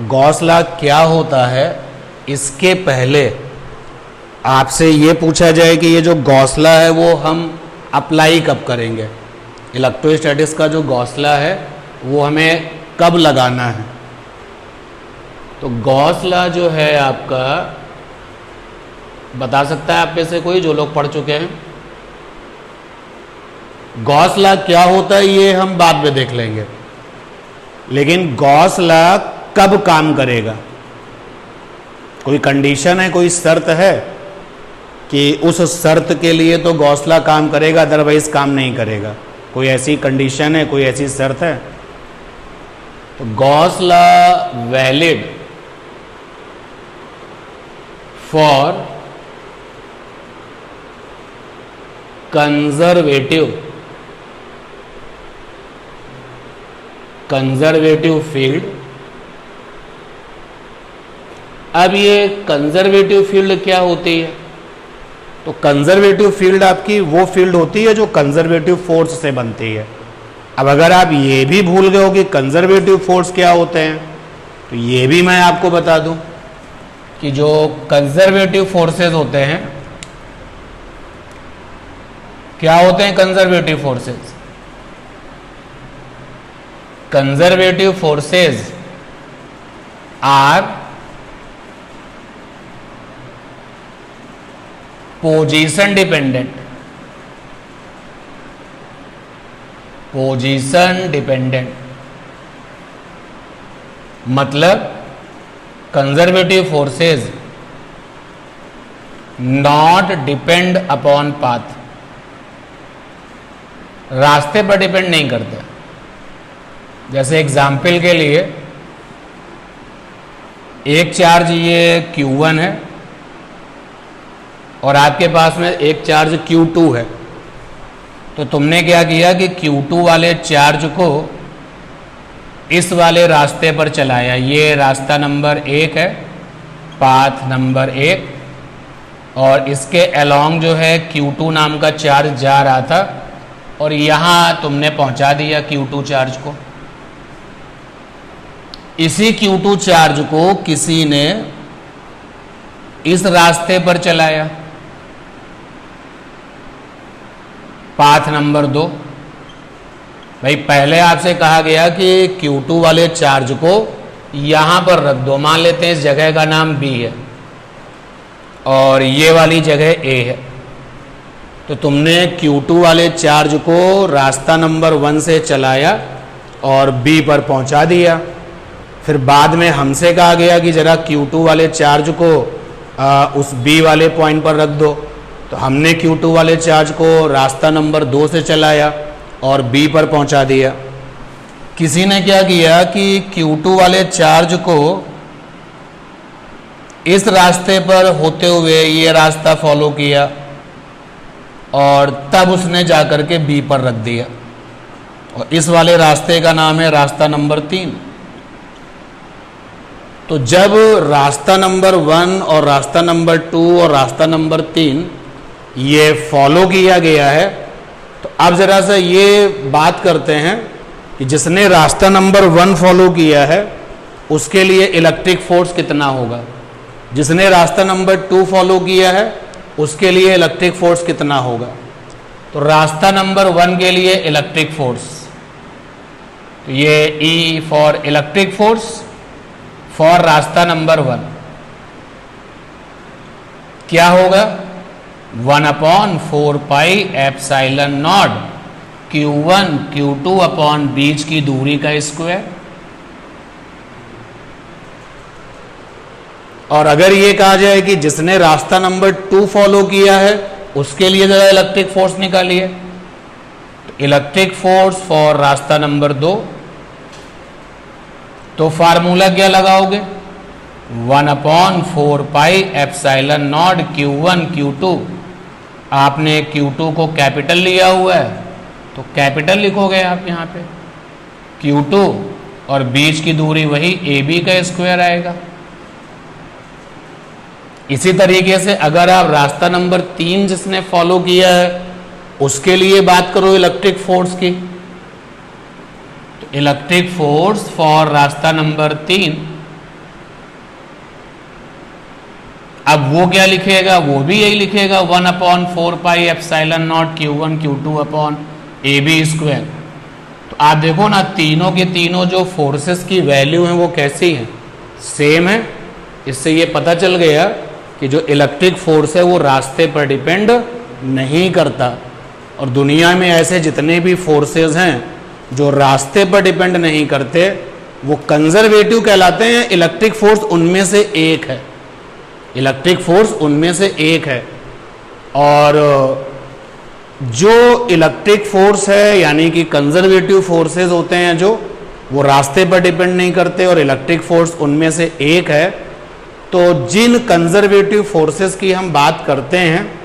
Gauss law क्या होता है, इसके पहले आपसे ये पूछा जाए कि ये जो गॉस लॉ है वो हम अप्लाई कब करेंगे, इलेक्ट्रोस्टैटिक्स का जो गॉस लॉ है वो हमें कब लगाना है। तो गॉस लॉ जो है आपका, बता सकता है आप में से कोई जो लोग पढ़ चुके हैं? गॉस लॉ क्या होता है ये हम बाद में देख लेंगे, लेकिन गॉस लॉ कब काम करेगा? कोई कंडीशन है, कोई शर्त है कि उस शर्त के लिए तो गॉस लॉ काम करेगा, अदरवाइज काम नहीं करेगा? कोई ऐसी कंडीशन है, कोई ऐसी शर्त है? तो Gauss law valid for conservative field. अब ये कंजर्वेटिव फील्ड क्या होती है? तो कंजर्वेटिव फील्ड आपकी वो फील्ड होती है जो कंजर्वेटिव फोर्स से बनती है। अब अगर आप ये भी भूल गए हो कि कंजर्वेटिव फोर्स क्या होते हैं, तो ये भी मैं आपको बता दूं कि जो कंजर्वेटिव फोर्सेस होते हैं, क्या होते हैं conservative forces? Conservative forces are position dependent. मतलब conservative forces not depend upon path, रास्ते पर डिपेंड नहीं करते। जैसे एग्जाम्पल के लिए एक चार्ज ये Q1 है और आपके पास में एक चार्ज Q2 है, तो तुमने क्या किया कि Q2 वाले चार्ज को इस वाले रास्ते पर चलाया। ये रास्ता नंबर 1 है, पाथ नंबर 1, और इसके अलोंग जो है Q2 नाम का चार्ज जा रहा था और यहाँ तुमने पहुँचा दिया Q2 चार्ज को। इसी Q2 चार्ज को किसी ने इस रास्ते पर चलाया, पाथ नंबर 2। भाई पहले आपसे कहा गया कि Q2 वाले चार्ज को यहाँ पर रख दो, मान लेते हैं इस जगह का नाम B है और ये वाली जगह A है। तो तुमने Q2 वाले चार्ज को रास्ता नंबर 1 से चलाया और B पर पहुँचा दिया। फिर बाद में हमसे कहा गया कि ज़रा Q2 वाले चार्ज को उस B वाले पॉइंट पर रख दो, तो हमने Q2 वाले चार्ज को रास्ता नंबर 2 से चलाया और B पर पहुंचा दिया। किसी ने क्या किया कि Q2 वाले चार्ज को इस रास्ते पर होते हुए ये रास्ता फॉलो किया और तब उसने जाकर के B पर रख दिया, और इस वाले रास्ते का नाम है रास्ता नंबर 3। तो जब रास्ता नंबर 1 और रास्ता नंबर 2 और रास्ता नंबर 3 ये फॉलो किया गया है, तो अब ज़रा सा ये बात करते हैं कि जिसने रास्ता नंबर 1 फॉलो किया है उसके लिए इलेक्ट्रिक फोर्स कितना होगा, जिसने रास्ता नंबर 2 फॉलो किया है उसके लिए इलेक्ट्रिक फोर्स कितना होगा। तो रास्ता नंबर 1 के लिए इलेक्ट्रिक फोर्स, तो ये E for electric force for रास्ता नंबर 1 क्या होगा? 1/4 pi epsilon not Q1 Q2 upon बीच की दूरी का स्क्वायर। और अगर ये कहा जाए कि जिसने रास्ता नंबर 2 फॉलो किया है उसके लिए जरा इलेक्ट्रिक फोर्स निकालिए, तो इलेक्ट्रिक फोर्स फॉर रास्ता नंबर 2, तो फार्मूला क्या लगाओगे? 1/4 pi epsilon not Q1 Q2। आपने Q2 को कैपिटल लिया हुआ है तो कैपिटल लिखोगे आप यहाँ पे Q2, और बीच की दूरी वही AB का स्क्वायर आएगा। इसी तरीके से अगर आप रास्ता नंबर 3 जिसने फॉलो किया है उसके लिए बात करो इलेक्ट्रिक फोर्स की, तो इलेक्ट्रिक फोर्स फॉर रास्ता नंबर 3 अब वो क्या लिखेगा, वो भी यही लिखेगा 1/4πε0 Q1 Q2 upon AB square. तो आप देखो ना, तीनों के तीनों जो फोर्सेस की वैल्यू हैं वो कैसी हैं, सेम है। इससे ये पता चल गया कि जो इलेक्ट्रिक फोर्स है वो रास्ते पर डिपेंड नहीं करता। और दुनिया में ऐसे जितने भी फोर्सेस हैं जो रास्ते पर डिपेंड नहीं करते वो कंजर्वेटिव कहलाते हैं। इलेक्ट्रिक फोर्स उनमें से एक है, इलेक्ट्रिक फोर्स उनमें से एक है। और जो इलेक्ट्रिक फोर्स है यानी कि कंजर्वेटिव फोर्सेस होते हैं जो वो रास्ते पर डिपेंड नहीं करते, और इलेक्ट्रिक फोर्स उनमें से एक है। तो जिन कंजर्वेटिव फोर्सेस की हम बात करते हैं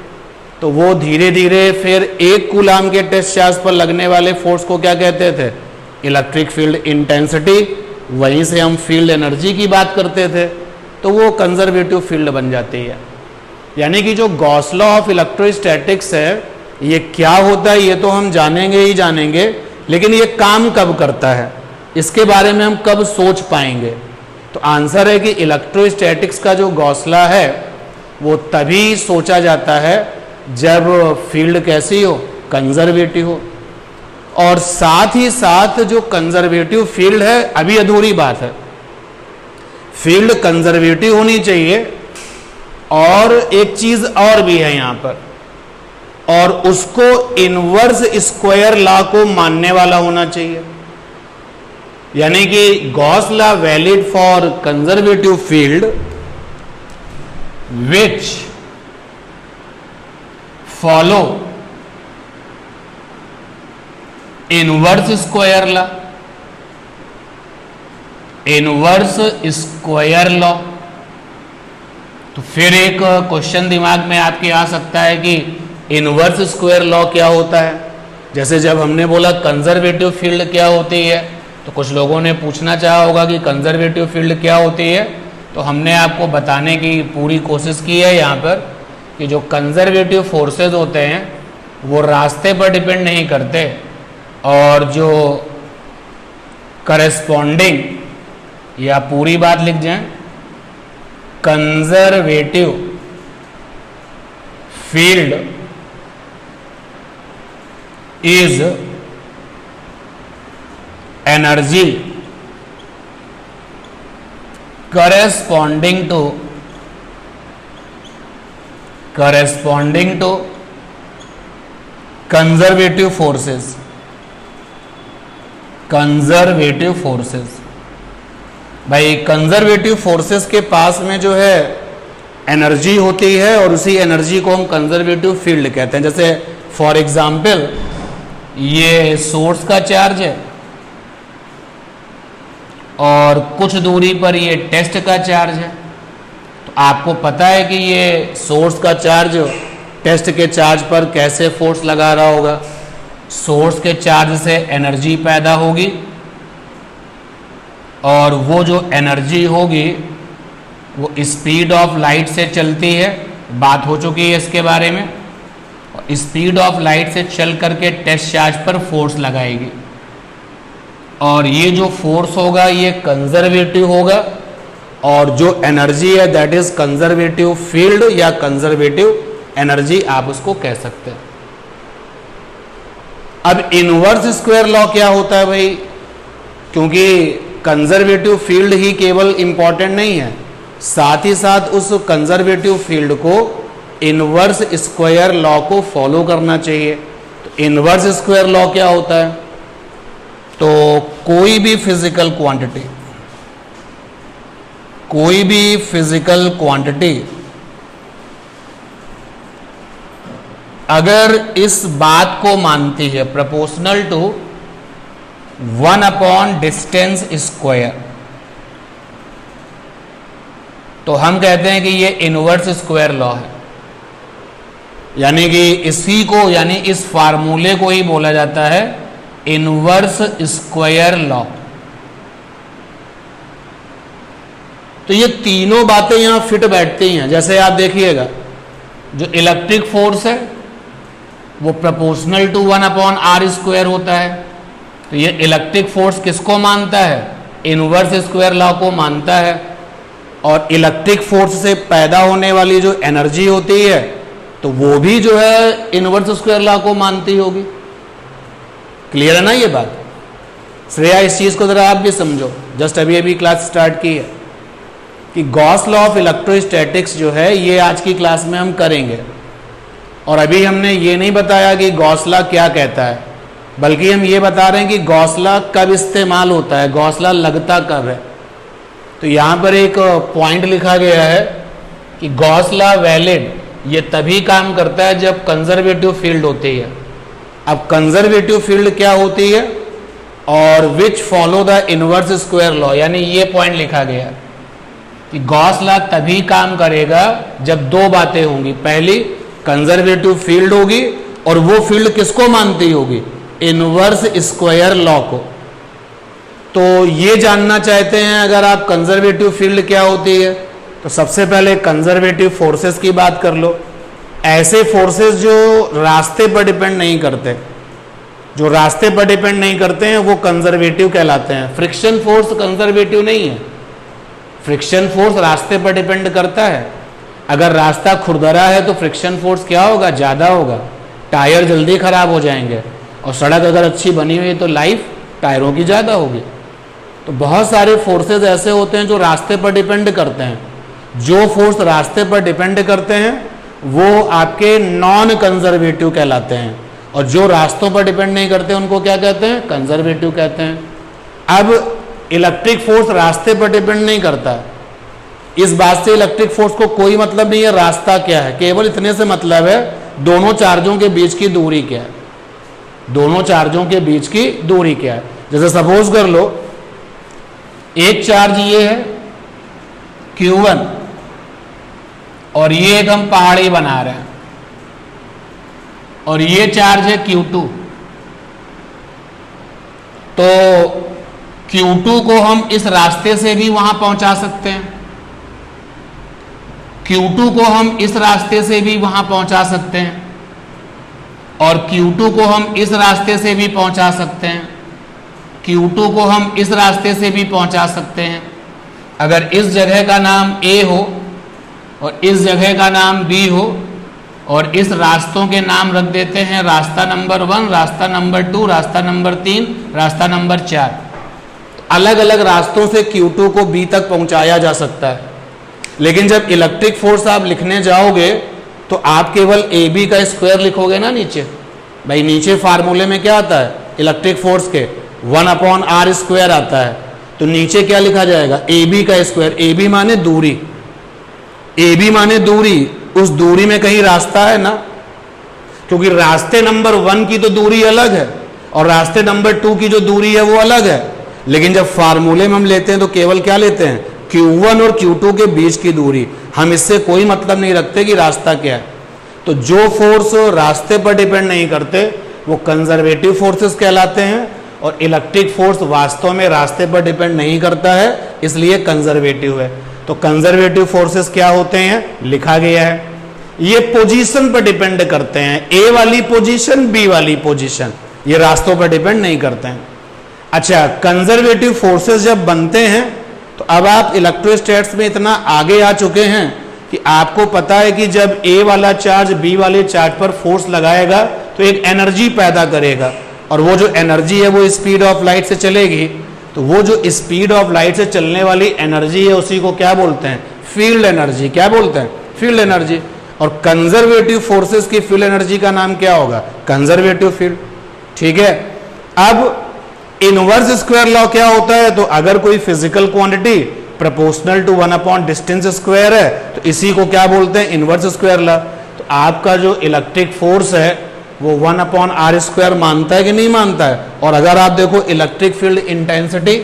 तो वो धीरे धीरे फिर एक कूलाम के टेस्ट चार्ज पर लगने वाले फोर्स को क्या कहते थे, इलेक्ट्रिक फील्ड इंटेंसिटी। वहीं से हम फील्ड एनर्जी की बात करते थे, तो वो कंजर्वेटिव फील्ड बन जाती है। यानी कि जो गॉस लॉ ऑफ इलेक्ट्रोस्टैटिक्स है ये क्या होता है ये तो हम जानेंगे ही जानेंगे, लेकिन ये काम कब करता है इसके बारे में हम कब सोच पाएंगे। तो आंसर है कि इलेक्ट्रोस्टैटिक्स का जो गॉस लॉ है वो तभी सोचा जाता है जब फील्ड कैसी हो, कंजर्वेटिव हो। और साथ ही साथ जो कंजर्वेटिव फील्ड है, अभी अधूरी बात है, फील्ड कंजर्वेटिव होनी चाहिए। और एक चीज और भी है यहां पर, और उसको इनवर्स स्क्वायर लॉ को मानने वाला होना चाहिए। यानी कि Gauss law valid for conservative field which follow inverse square law, inverse square law. तो फिर एक क्वेश्चन दिमाग में आपके आ सकता है कि इनवर्स स्क्वायर लॉ क्या होता है। जैसे जब हमने बोला कंजर्वेटिव फील्ड क्या होती है, तो कुछ लोगों ने पूछना चाहा होगा कि कंजर्वेटिव फील्ड क्या होती है। तो हमने आपको बताने की पूरी कोशिश की है यहाँ पर कि जो कंजर्वेटिव फोर्सेस होते हैं वो रास्ते पर डिपेंड नहीं करते, और जो करेस्पॉन्डिंग, या पूरी बात लिख जाएं, conservative field is energy corresponding to conservative forces, conservative forces. भाई कंजर्वेटिव फोर्सेस के पास में जो है एनर्जी होती है, और उसी एनर्जी को हम कंजर्वेटिव फील्ड कहते हैं। जैसे फॉर एग्जांपल ये सोर्स का चार्ज है और कुछ दूरी पर ये टेस्ट का चार्ज है। तो आपको पता है कि ये सोर्स का चार्ज टेस्ट के चार्ज पर कैसे फोर्स लगा रहा होगा। सोर्स के चार्ज से एनर्जी पैदा होगी, और वो जो एनर्जी होगी वो स्पीड ऑफ लाइट से चलती है, बात हो चुकी है इसके बारे में। स्पीड ऑफ लाइट से चल करके टेस्ट चार्ज पर फोर्स लगाएगी, और ये जो फोर्स होगा ये कंजर्वेटिव होगा, और जो एनर्जी है दैट इज कंजर्वेटिव फील्ड या कंजर्वेटिव एनर्जी आप उसको कह सकते हैं। अब इनवर्स स्क्वायर लॉ क्या होता है भाई, क्योंकि कंजर्वेटिव फील्ड ही केवल इंपॉर्टेंट नहीं है, साथ ही साथ उस कंजर्वेटिव फील्ड को इनवर्स स्क्वायर लॉ को फॉलो करना चाहिए। तो इनवर्स स्क्वायर लॉ क्या होता है, तो कोई भी फिजिकल क्वांटिटी अगर इस बात को मानती है प्रोपोर्शनल टू 1/डिस्टेंस स्क्वायर, तो हम कहते हैं कि ये इनवर्स स्क्वायर लॉ है। यानी कि इसी को, यानी इस फार्मूले को ही बोला जाता है इनवर्स स्क्वायर लॉ। तो ये तीनों बातें यहां फिट बैठती हैं। जैसे आप देखिएगा, जो इलेक्ट्रिक फोर्स है वो प्रोपोर्शनल टू 1/r² होता है। तो ये इलेक्ट्रिक फोर्स किसको मानता है, इनवर्स स्क्वायर लॉ को मानता है। और इलेक्ट्रिक फोर्स से पैदा होने वाली जो एनर्जी होती है तो वो भी जो है इनवर्स स्क्वायर लॉ को मानती होगी। क्लियर है ना ये बात? श्रेया इस चीज को जरा आप भी समझो, जस्ट अभी अभी क्लास स्टार्ट की है कि गॉस लॉ ऑफ इलेक्ट्रोस्टैटिक्स जो है ये आज की क्लास में हम करेंगे। और अभी हमने ये नहीं बताया कि गॉस लॉ क्या कहता है, बल्कि हम ये बता रहे हैं कि गॉस लॉ कब इस्तेमाल होता है, गॉस लॉ लगता कब है। तो यहाँ पर एक पॉइंट लिखा गया है कि गॉस लॉ वैलिड ये तभी काम करता है जब कंजर्वेटिव फील्ड होती है। अब कंजर्वेटिव फील्ड क्या होती है, और which follow the inverse square law, यानी ये पॉइंट लिखा गया कि गॉस लॉ तभी काम करेगा जब दो बातें होंगी। पहली, कंजर्वेटिव फील्ड होगी, और वो फील्ड किसको मानती होगी, इनवर्स स्क्वायर लॉ को। तो ये जानना चाहते हैं अगर आप कंजर्वेटिव फील्ड क्या होती है, तो सबसे पहले कंजर्वेटिव फोर्सेस की बात कर लो। ऐसे फोर्सेस जो रास्ते पर डिपेंड नहीं करते, जो रास्ते पर डिपेंड नहीं करते हैं वो कंजर्वेटिव कहलाते हैं। फ्रिक्शन फोर्स कंजर्वेटिव नहीं है। फ्रिक्शन फोर्स रास्ते पर डिपेंड करता है। अगर रास्ता खुरदरा है तो फ्रिक्शन फोर्स क्या होगा, ज़्यादा होगा, टायर जल्दी खराब हो जाएंगे। और सड़क अगर अच्छी बनी हुई है तो लाइफ टायरों की ज़्यादा होगी। तो बहुत सारे फोर्सेस ऐसे होते हैं जो रास्ते पर डिपेंड करते हैं। जो फोर्स रास्ते पर डिपेंड करते हैं वो आपके नॉन कंजर्वेटिव कहलाते हैं, और जो रास्तों पर डिपेंड नहीं करते उनको क्या कहते हैं, कंजर्वेटिव कहते हैं। अब इलेक्ट्रिक फोर्स रास्ते पर डिपेंड नहीं करता, इस बात से इलेक्ट्रिक फोर्स को कोई मतलब नहीं है रास्ता क्या है, केवल इतने से मतलब है दोनों चार्जों के बीच की दूरी क्या है, दोनों चार्जों के बीच की दूरी क्या है। जैसे सपोज कर लो एक चार्ज ये है Q1, और ये एक हम पहाड़ी बना रहे हैं, और ये चार्ज है Q2। तो Q2 को हम इस रास्ते से भी वहां पहुंचा सकते हैं, Q2 को हम इस रास्ते से भी वहां पहुंचा सकते हैं, और Q2 को हम इस रास्ते से भी पहुंचा सकते हैं, Q2 को हम इस रास्ते से भी पहुंचा सकते हैं। अगर इस जगह का नाम A हो और इस जगह का नाम B हो, और इस रास्तों के नाम रख देते हैं रास्ता नंबर 1, रास्ता नंबर 2, रास्ता नंबर 3, रास्ता नंबर 4। अलग अलग रास्तों से Q2 को B तक पहुंचाया जा सकता है। लेकिन जब इलेक्ट्रिक फोर्स आप लिखने जाओगे तो आप केवल AB का स्क्वायर लिखोगे ना नीचे। भाई नीचे फार्मूले में क्या आता है इलेक्ट्रिक फोर्स के, 1/r स्क्वायर आता है। तो नीचे क्या लिखा जाएगा, AB का स्क्वायर। AB माने दूरी, AB माने दूरी, उस दूरी में कहीं रास्ता है ना, क्योंकि रास्ते नंबर 1 की तो दूरी अलग है और रास्ते नंबर 2 की जो दूरी है वो अलग है। लेकिन जब फार्मूले में हम लेते हैं तो केवल क्या लेते हैं, Q1 और Q2 के बीच की दूरी। हम इससे कोई मतलब नहीं रखते कि रास्ता क्या है। तो जो फोर्स रास्ते पर डिपेंड नहीं करते वो कंजर्वेटिव फोर्सेस कहलाते हैं, और इलेक्ट्रिक फोर्स वास्तव में रास्ते पर डिपेंड नहीं करता है, इसलिए कंजर्वेटिव है। तो कंजर्वेटिव फोर्सेस क्या होते हैं, लिखा गया है, ये पोजीशन पर डिपेंड करते हैं। ए वाली पोजीशन, बी वाली पोजीशन, ये रास्तों पर डिपेंड नहीं करते हैं। अच्छा, कंजर्वेटिव फोर्सेस जब बनते हैं तो अब आप इलेक्ट्रोस्टैटिक्स में इतना आगे आ चुके हैं कि आपको पता है कि जब ए वाला चार्ज बी वाले चार्ज पर फोर्स लगाएगा तो एक एनर्जी पैदा करेगा, और वो जो एनर्जी है वो स्पीड ऑफ लाइट से चलेगी। तो वो जो स्पीड ऑफ लाइट से चलने वाली एनर्जी है उसी को क्या बोलते हैं, फील्ड एनर्जी। क्या बोलते हैं, फील्ड एनर्जी। और कंजर्वेटिव फोर्सेस की फील्ड एनर्जी का नाम क्या होगा, कंजर्वेटिव फील्ड। ठीक है। अब इनवर्स स्क्वायर लॉ क्या होता है, तो अगर कोई physical quantity proportional to 1 distance square है तो इसी को क्या बोलते हैं, इनवर्स स्क्वायर लॉ। तो आपका जो इलेक्ट्रिक फोर्स है वो 1/r स्क्वायर मानता है कि नहीं मानता है। और अगर आप देखो electric field intensity,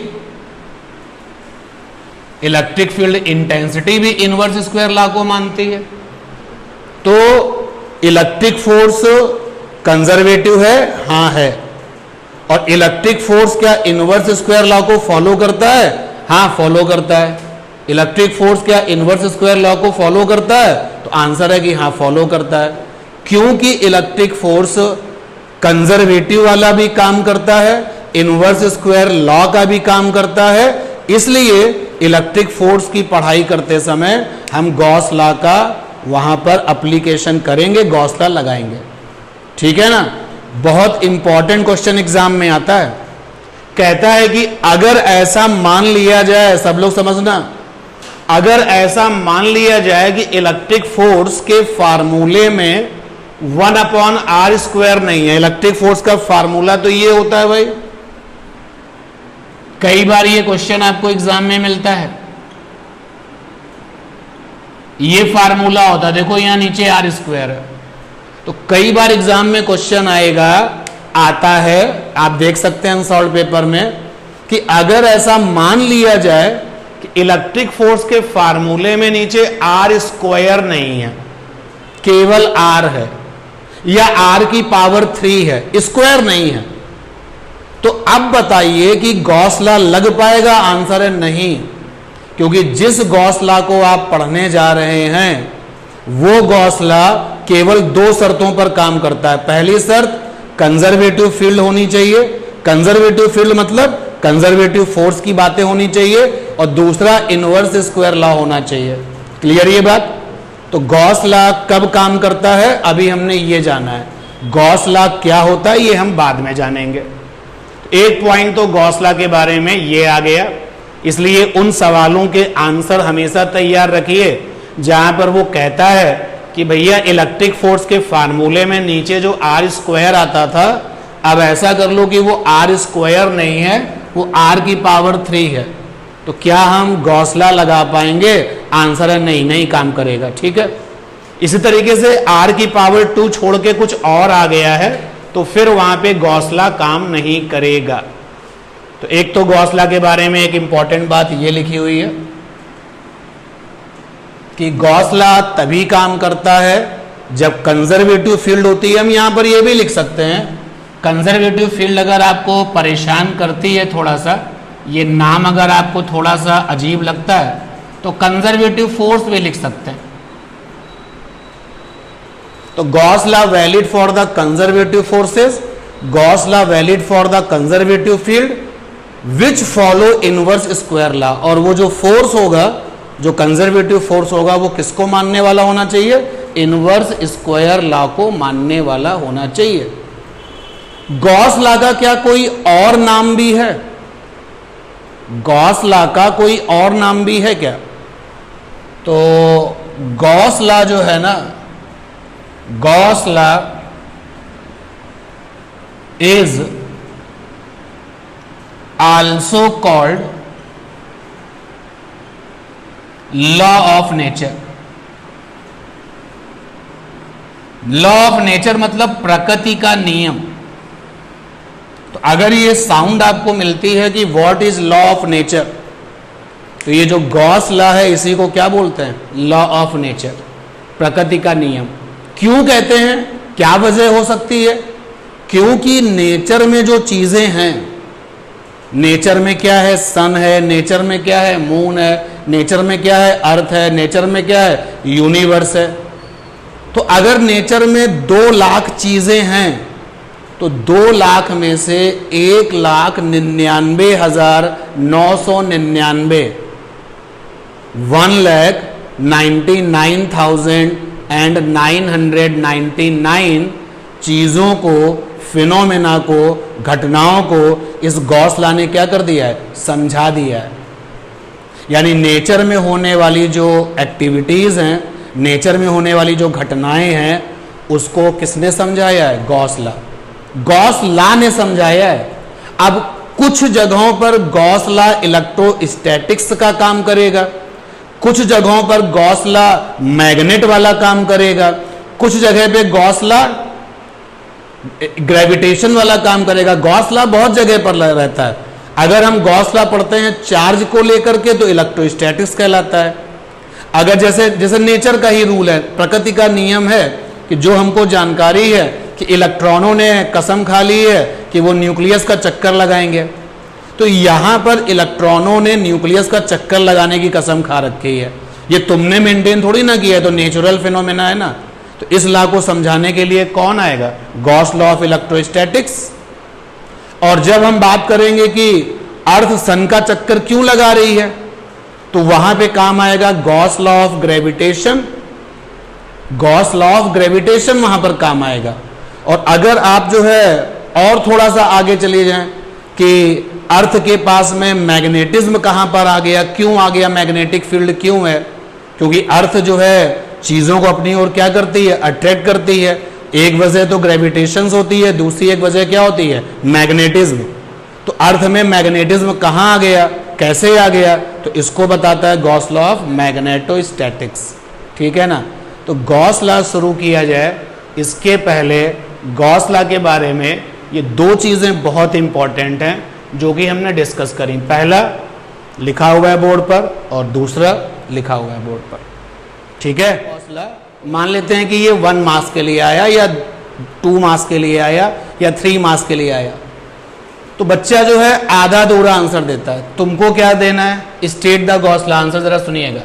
electric field intensity भी इनवर्स स्क्वायर लॉ को मानती है। तो इलेक्ट्रिक फोर्स कंजर्वेटिव है, हाँ है। और इलेक्ट्रिक फोर्स क्या इनवर्स स्क्वायर लॉ को फॉलो करता है, हाँ फॉलो करता है। इलेक्ट्रिक फोर्स क्या इनवर्स स्क्वायर लॉ को फॉलो करता है, तो आंसर है कि हाँ फॉलो करता है। क्योंकि इलेक्ट्रिक फोर्स कंजर्वेटिव वाला भी काम करता है, इनवर्स स्क्वायर लॉ का भी काम करता है, इसलिए इलेक्ट्रिक फोर्स की पढ़ाई करते समय हम गॉस लॉ का वहां पर एप्लीकेशन करेंगे, गॉस लॉ लगाएंगे। ठीक है ना, बहुत इंपॉर्टेंट क्वेश्चन एग्जाम में आता है। कहता है कि अगर ऐसा मान लिया जाए, सब लोग समझना, अगर ऐसा मान लिया जाए कि इलेक्ट्रिक फोर्स के फार्मूले में 1/r² नहीं है। इलेक्ट्रिक फोर्स का फार्मूला तो ये होता है भाई, कई बार ये क्वेश्चन आपको एग्जाम में मिलता है, ये फार्मूला होता है, देखो यहां नीचे r² है। तो कई बार एग्जाम में क्वेश्चन आएगा, आता है, आप देख सकते हैं अनसॉल्व पेपर में, कि अगर ऐसा मान लिया जाए कि इलेक्ट्रिक फोर्स के फार्मूले में नीचे r² नहीं है, केवल r है, या r की पावर 3 है, स्क्वायर नहीं है, तो अब बताइए कि गॉस लॉ लग पाएगा? आंसर है नहीं, क्योंकि जिस गॉस लॉ को आप पढ़ने जा रहे हैं वो गॉस लॉ केवल 2 शर्तों पर काम करता है। पहली शर्त, कंजर्वेटिव फील्ड होनी चाहिए। कंजर्वेटिव फील्ड मतलब कंजर्वेटिव फोर्स की बातें होनी चाहिए, और दूसरा इनवर्स स्क्वायर लॉ होना चाहिए। क्लियर ये बात? तो गॉस लॉ कब काम करता है, अभी हमने ये जाना है। गॉस लॉ क्या होता है ये हम बाद में जानेंगे। एक पॉइंट तो गॉस लॉ के बारे में ये आ गया, इसलिए उन सवालों के आंसर हमेशा तैयार रखिए जहां पर वो कहता है कि भैया इलेक्ट्रिक फोर्स के फार्मूले में नीचे जो r² आता था, अब ऐसा कर लो कि वो r² नहीं है, वो r की पावर 3 है। तो क्या हम गॉस लॉ लगा पाएंगे? आंसर है नहीं, नहीं काम करेगा। ठीक है, इसी तरीके से r की पावर 2 छोड़ के कुछ और आ गया है, तो फिर वहां पे गॉस लॉ काम नहीं करेगा। तो एक तो गॉस लॉ के बारे में एक इंपॉर्टेंट बात ये लिखी हुई है कि गॉस लॉ तभी काम करता है जब कंजर्वेटिव फील्ड होती है। हम यहां पर ये भी लिख सकते हैं, कंजर्वेटिव फील्ड अगर आपको परेशान करती है थोड़ा सा, ये नाम अगर आपको थोड़ा सा अजीब लगता है, तो कंजर्वेटिव फोर्स भी लिख सकते हैं। तो Gauss law valid for the conservative forces, Gauss law valid for the conservative field which follow inverse square law. और वो जो फोर्स होगा, जो कंजर्वेटिव फोर्स होगा, वो किसको मानने वाला होना चाहिए? इनवर्स स्क्वायर लॉ को मानने वाला होना चाहिए। गॉस लॉ का क्या कोई और नाम भी है? गॉस लॉ का कोई और नाम भी है क्या? तो गॉस लॉ जो है ना, Gauss law is also called law of nature. Law of nature मतलब प्रकृति का नियम। तो अगर ये साउंड आपको मिलती है कि what is law of nature, तो ये जो गॉस लॉ है इसी को क्या बोलते हैं? लॉ ऑफ नेचर, प्रकृति का नियम। क्यों कहते हैं? क्या वजह हो सकती है? क्योंकि नेचर में जो चीजें हैं, नेचर में क्या है? सन है, नेचर में क्या है? मून है, नेचर में क्या है? अर्थ है, नेचर में क्या है? यूनिवर्स है। तो अगर नेचर में 2 लाख चीजें हैं, तो 2 लाख में से 1,99,999 1,99,999 चीजों को, फिनोमेना को, घटनाओं को इस गॉस लॉ ने क्या कर दिया है? समझा दिया है। यानी नेचर में होने वाली जो एक्टिविटीज हैं, नेचर में होने वाली जो घटनाएं हैं, उसको किसने समझाया है? Gauss law. गॉस लॉ ने समझाया है। अब कुछ जगहों पर गॉस लॉ इलेक्ट्रोस्टैटिक्स का काम करेगा, कुछ जगहों पर गॉस लॉ मैग्नेट वाला काम करेगा, कुछ जगह पे गॉस लॉ ग्रेविटेशन वाला काम करेगा। गॉस लॉ बहुत जगह पर रहता है। अगर हम गॉस लॉ पढ़ते हैं चार्ज को लेकर के, तो इलेक्ट्रोस्टैटिक्स कहलाता है। अगर जैसे नेचर का ही रूल है, प्रकृति का नियम है कि जो हमको जानकारी है कि इलेक्ट्रॉनों ने कसम खा ली है कि वो न्यूक्लियस का चक्कर लगाएंगे, तो यहां पर इलेक्ट्रॉनों ने न्यूक्लियस का चक्कर लगाने की कसम खा रखी है। ये तुमने मेंटेन थोड़ी ना किया है, तो नेचुरल फिनोमेना है ना। तो इस लॉ को समझाने के लिए कौन आएगा? Gauss law of electrostatics. और जब हम बात करेंगे कि अर्थ सन का चक्कर क्यों लगा रही है, तो वहां पे काम आएगा Gauss law of gravitation, Gauss law of gravitation वहां पर काम आएगा। और अगर आप जो है और थोड़ा सा आगे चले जाएं कि अर्थ के पास में मैग्नेटिज्म कहां पर आ गया, क्यों आ गया, मैग्नेटिक फील्ड क्यों है, क्योंकि अर्थ जो है चीजों को अपनी ओर क्या करती है, अट्रैक्ट करती है। एक वजह तो ग्रेविटेशन होती है, दूसरी एक वजह क्या होती है, मैग्नेटिज्म। तो अर्थ में मैग्नेटिज्म कहां आ गया, कैसे आ गया, तो इसको बताता है गॉस लॉ ऑफ मैग्नेटोस्टैटिक्स। ठीक है ना। तो गॉस लॉ शुरू किया जाए, इसके पहले गॉस लॉ के बारे में ये दो चीजें बहुत इंपॉर्टेंट हैं जो कि हमने डिस्कस करी। पहला लिखा हुआ है बोर्ड पर और दूसरा लिखा हुआ है बोर्ड पर। ठीक है। गॉस लॉ मान लेते हैं कि ये 1 मास के लिए आया या 2 मास के लिए आया या 3 मास के लिए आया, तो बच्चा जो है आधा अधूरा आंसर देता है। तुमको क्या देना है, state the Gauss law. Answer जरा सुनिएगा।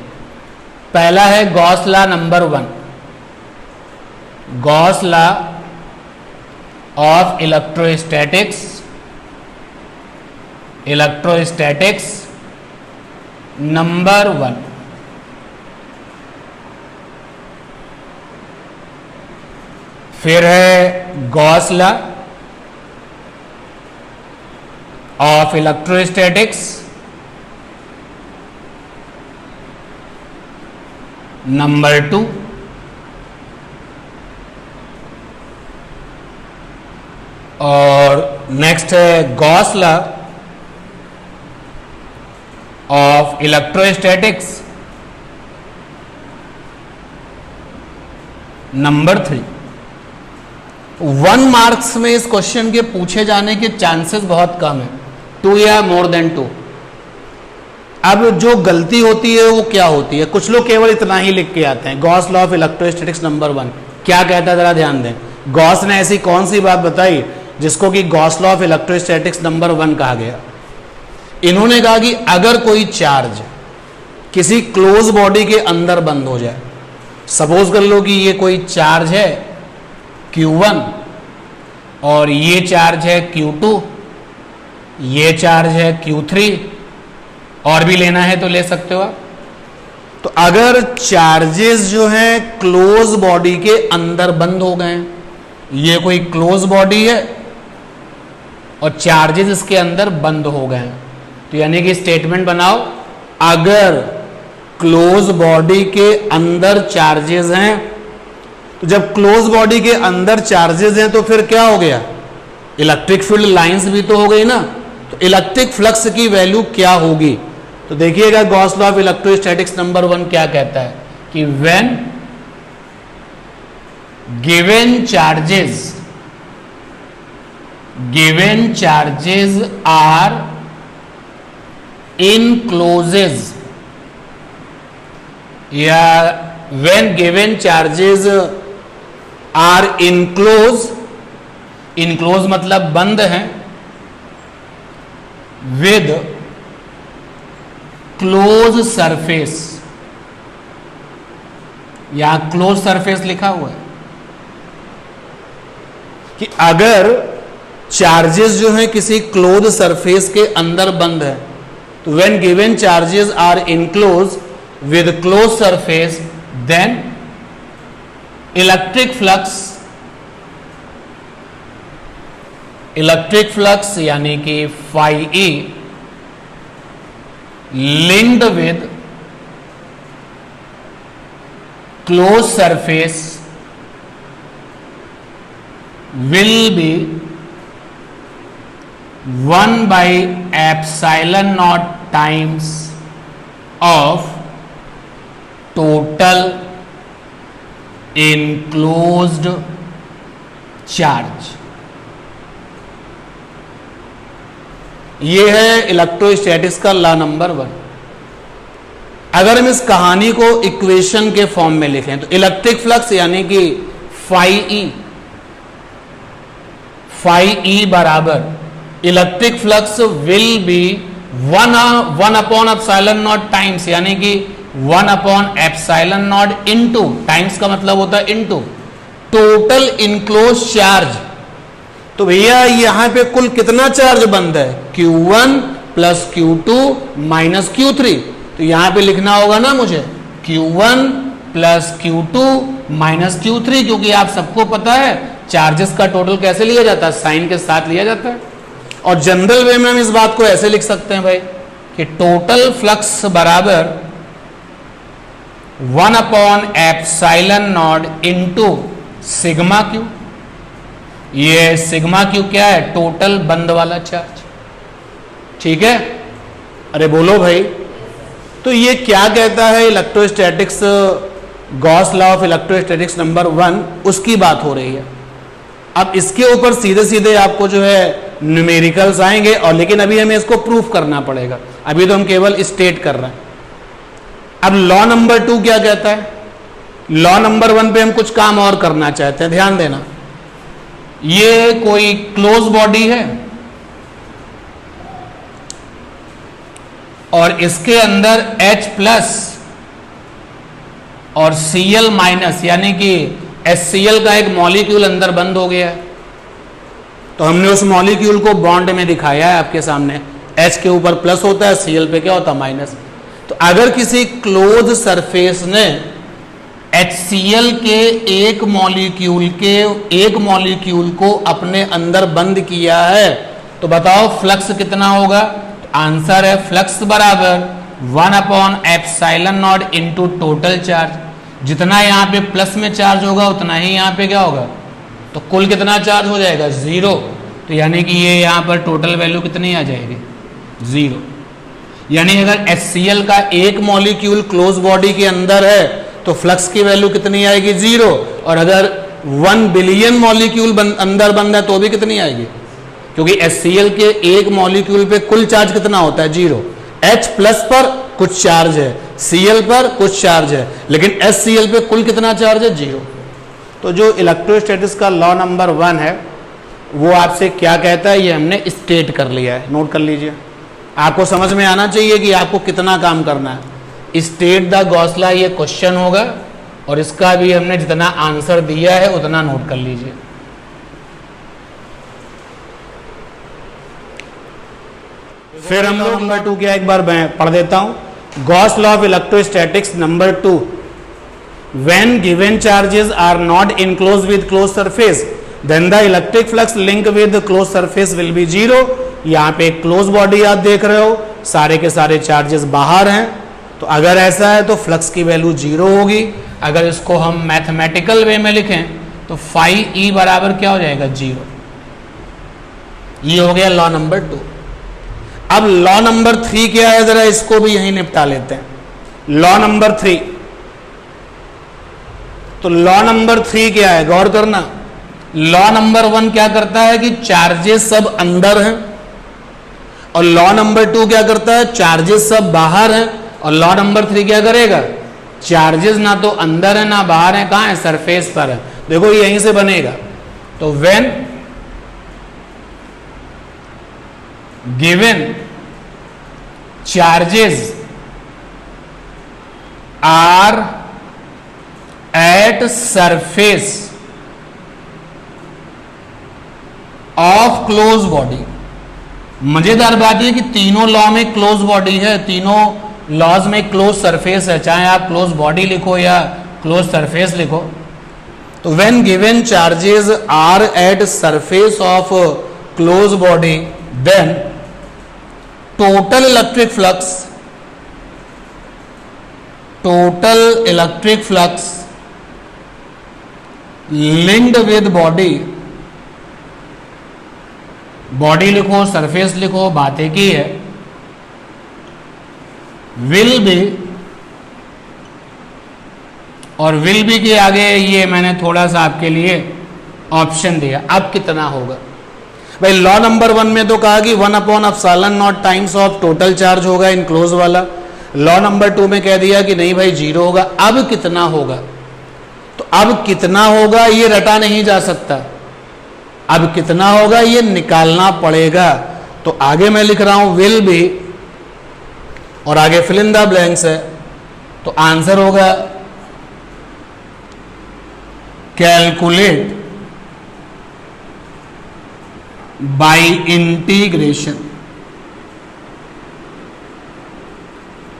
पहला है Gauss law number 1, Gauss law of electrostatics, electrostatics number 1। फिर है Gauss law of electrostatics number 2। और नेक्स्ट है Gauss law of electrostatics number 3। 1 marks में इस क्वेश्चन के पूछे जाने के चांसेस बहुत कम है, 2 या मोर देन 2। अब जो गलती होती है वो क्या होती है, कुछ लोग केवल इतना ही लिख के आते हैं, Gauss law of electrostatics number 1 क्या कहता है, जरा ध्यान दें। गॉस ने ऐसी कौन सी बात बताई जिसको कि Gauss law of electrostatics number 1 कहा गया। इन्होंने कहा कि अगर कोई चार्ज किसी क्लोज बॉडी के अंदर बंद हो जाए, सपोज कर लो कि ये कोई चार्ज है Q1 और ये चार्ज है Q2, ये चार्ज है Q3, और भी लेना है तो ले सकते हो आप। तो अगर चार्जेस जो हैं क्लोज बॉडी के अंदर बंद हो गए, ये कोई क्लोज बॉडी है और चार्जेस इसके अंदर बंद हो गए, तो यानी कि स्टेटमेंट बनाओ, अगर क्लोज बॉडी के अंदर चार्जेस हैं, तो जब क्लोज बॉडी के अंदर चार्जेस हैं तो फिर क्या हो गया, इलेक्ट्रिक फील्ड लाइंस भी तो हो गई ना। तो इलेक्ट्रिक फ्लक्स की वैल्यू क्या होगी, तो देखिएगा Gauss law of electrostatics number 1 क्या कहता है कि when given charges are enclosed, या when given charges are enclose, enclose मतलब बंद है, विद क्लोज सरफेस, यहां क्लोज सरफेस लिखा हुआ है कि अगर चार्जेस जो हैं किसी क्लोज सरफेस के अंदर बंद है, तो when given charges are enclose with close surface, then electric flux यानी कि phi E linked with closed surface will be 1 by epsilon naught times of total enclosed charge। ये है इलेक्ट्रोस्टैटिक्स का लॉ नंबर 1। अगर हम इस कहानी को इक्वेशन के फॉर्म में लिखें तो इलेक्ट्रिक फ्लक्स यानी कि फाई ई बराबर electric flux will be 1 upon epsilon not times, यानी कि 1 upon epsilon not into, times का मतलब होता है इनटू, टोटल इनक्लोज चार्ज। तो भैया यहां पे कुल कितना चार्ज बंद है, Q1 plus Q2 minus Q3, तो यहां पे लिखना होगा ना मुझे Q1 plus Q2 minus Q3, क्योंकि आप सबको पता है चार्जेस का टोटल कैसे लिया जाता है, साइन के साथ लिया जाता है। और जनरल वे में हम इस बात को ऐसे लिख सकते हैं भाई कि टोटल फ्लक्स बराबर 1/ε0 इंटू सिग्मा क्यू। ये सिग्मा क्यू क्या है, टोटल बंद वाला चार्ज, ठीक है। अरे बोलो भाई, तो ये क्या कहता है electrostatics, Gauss law of electrostatics number 1, उसकी बात हो रही है। अब इसके ऊपर सीधे सीधे आपको जो है न्यूमेरिकल्स आएंगे, और लेकिन अभी हमें इसको प्रूफ करना पड़ेगा, अभी तो हम केवल स्टेट कर रहे हैं। अब लॉ नंबर 2 क्या कहता है, लॉ नंबर 1 पे हम कुछ काम और करना चाहते हैं, ध्यान देना। ये कोई क्लोज बॉडी है और इसके अंदर H प्लस और Cl माइनस यानी कि HCl का एक मॉलिक्यूल अंदर बंद हो गया है। तो हमने उस मॉलिक्यूल को बॉन्ड में दिखाया है आपके सामने, H के ऊपर प्लस होता है, Cl पे क्या होता है माइनस। तो अगर किसी क्लोज सरफेस ने HCl के एक मॉलिक्यूल को अपने अंदर बंद किया है, तो बताओ फ्लक्स कितना होगा। तो आंसर है फ्लक्स बराबर 1/ε0 इंटू टोटल चार्ज। जितना यहाँ पे प्लस में चार्ज होगा उतना ही यहाँ पे क्या होगा, तो कुल कितना चार्ज हो जाएगा, 0। तो यानी कि ये यहाँ पर टोटल वैल्यू कितनी आ जाएगी, 0। यानी अगर HCl का एक मॉलिक्यूल क्लोज बॉडी के अंदर है तो फ्लक्स की वैल्यू कितनी आएगी, 0। और अगर 1 बिलियन मॉलिक्यूल अंदर बंद है तो भी कितनी आएगी, क्योंकि HCl के एक मॉलिक्यूल पे कुल चार्ज कितना होता है, 0। H प्लस पर कुछ चार्ज है, Cl पर कुछ चार्ज है, लेकिन HCl पे कुल कितना चार्ज है, 0। तो जो इलेक्ट्रोस्टैटिक्स का लॉ नंबर 1 है वो आपसे क्या कहता है, ये हमने स्टेट कर लिया है, नोट कर लीजिए। आपको समझ में आना चाहिए कि आपको कितना काम करना है। स्टेट द गॉस लॉ ये क्वेश्चन होगा, और इसका भी हमने जितना आंसर दिया है उतना नोट कर लीजिए। फिर हम लोग नंबर 2 क्या एक बार पढ़ देता हूं। Gauss law of electrostatics number 2, when given charges are not enclose with close surface then the electric flux link with close surface will be 0। यहां पे क्लोज बॉडी आप देख रहे हो, सारे के सारे चार्जेस बाहर हैं, तो अगर ऐसा है तो फ्लक्स की वैल्यू 0 होगी। अगर इसको हम मैथमेटिकल वे में लिखें तो फाई E बराबर क्या हो जाएगा, 0। ये हो गया लॉ नंबर 2। अब लॉ नंबर 3 क्या है, जरा इसको भी यहीं निपटा लेते हैं। लॉ नंबर 3, तो लॉ नंबर 3 क्या है, गौर करना। लॉ नंबर 1 क्या करता है कि चार्जेस सब अंदर हैं, और लॉ नंबर 2 क्या करता है, चार्जेस सब बाहर हैं, और लॉ नंबर 3 क्या करेगा, चार्जेस ना तो अंदर है ना बाहर है, कहां है, सरफेस पर है। देखो यहीं से बनेगा। तो when given charges are at surface of close body. मजेदार बात यह कि तीनों लॉ में क्लोज बॉडी है, तीनों लॉज में क्लोज सरफेस है, चाहे आप क्लोज बॉडी लिखो या क्लोज सरफेस लिखो। तो when given charges are at surface of close body then total electric flux linked with body लिखो सरफेस लिखो, बात एक ही है, विल बी, और विल बी के आगे ये मैंने थोड़ा सा आपके लिए ऑप्शन दिया। अब कितना होगा भाई, लॉ नंबर 1 में तो कहा कि 1/ε0 टाइम्स ऑफ टोटल चार्ज होगा इन क्लोज वाला। लॉ नंबर 2 में कह दिया कि नहीं भाई 0 होगा। अब कितना होगा, तो अब कितना होगा ये रटा नहीं जा सकता, अब कितना होगा ये निकालना पड़ेगा। तो आगे मैं लिख रहा हूं विल बी, और आगे फिल इन द ब्लैंक्स है। तो आंसर होगा calculate by integration.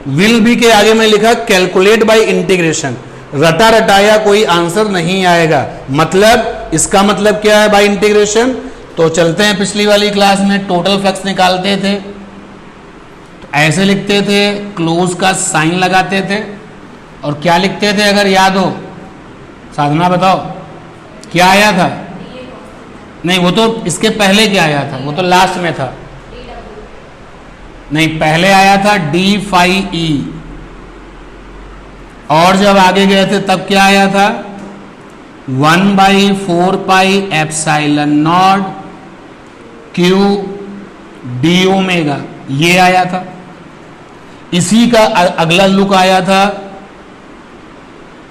Will be के आगे मैं लिखा कैलकुलेट बाय इंटीग्रेशन, रटा रटाया कोई आंसर नहीं आएगा। मतलब इसका मतलब क्या है बाय इंटीग्रेशन? तो चलते हैं पिछली वाली क्लास में टोटल फ्लक्स निकालते थे तो ऐसे लिखते थे, क्लोज का साइन लगाते थे और क्या लिखते थे अगर याद हो? साधना बताओ क्या आया था? नहीं वो तो इसके पहले क्या आया था, वो तो लास्ट में था। नहीं पहले आया था डी फाई ई, और जब आगे गए थे तब क्या आया था? 1/4 pi epsilon not Q D omega, ये आया था। इसी का अगला लुक आया था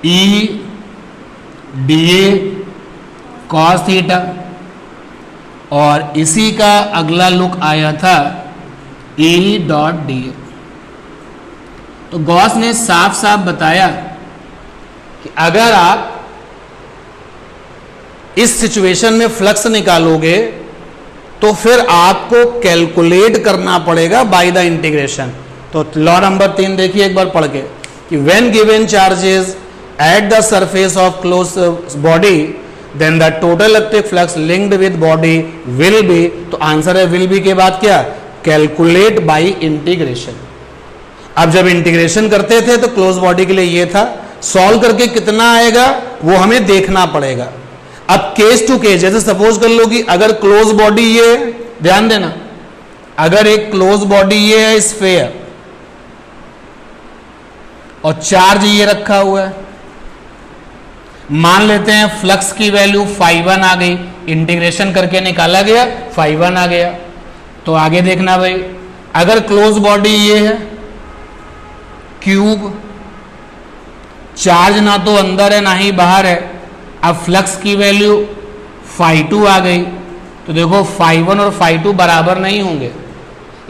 E D A cos theta, और इसी का अगला लुक आया था ई डॉट डी ए। तो गॉस ने साफ साफ बताया कि अगर आप इस सिचुएशन में फ्लक्स निकालोगे तो फिर आपको कैलकुलेट करना पड़ेगा बाय द इंटीग्रेशन। तो लॉ नंबर 3 देखिए एक बार पढ़ के कि when given charges at the surface of close body then the total electric flux linked with body will be, तो आंसर है विल बी के बाद क्या? Calculate by integration. अब जब इंटीग्रेशन करते थे तो क्लोज बॉडी के लिए ये था, सॉल्व करके कितना आएगा वो हमें देखना पड़ेगा। अब केस टू केस, जैसे सपोज कर लो कि अगर क्लोज बॉडी ये, ध्यान देना, अगर एक क्लोज बॉडी ये है स्फेयर और चार्ज ये रखा हुआ है, मान लेते हैं फ्लक्स की वैल्यू φ1 आ गई, इंटीग्रेशन करके निकाला गया φ1 आ गया। तो आगे देखना भाई, अगर क्लोज बॉडी ये है क्यूब, चार्ज ना तो अंदर है ना ही बाहर है, अब फ्लक्स की वैल्यू φ2 आ गई, तो देखो φ1 और φ2 बराबर नहीं होंगे,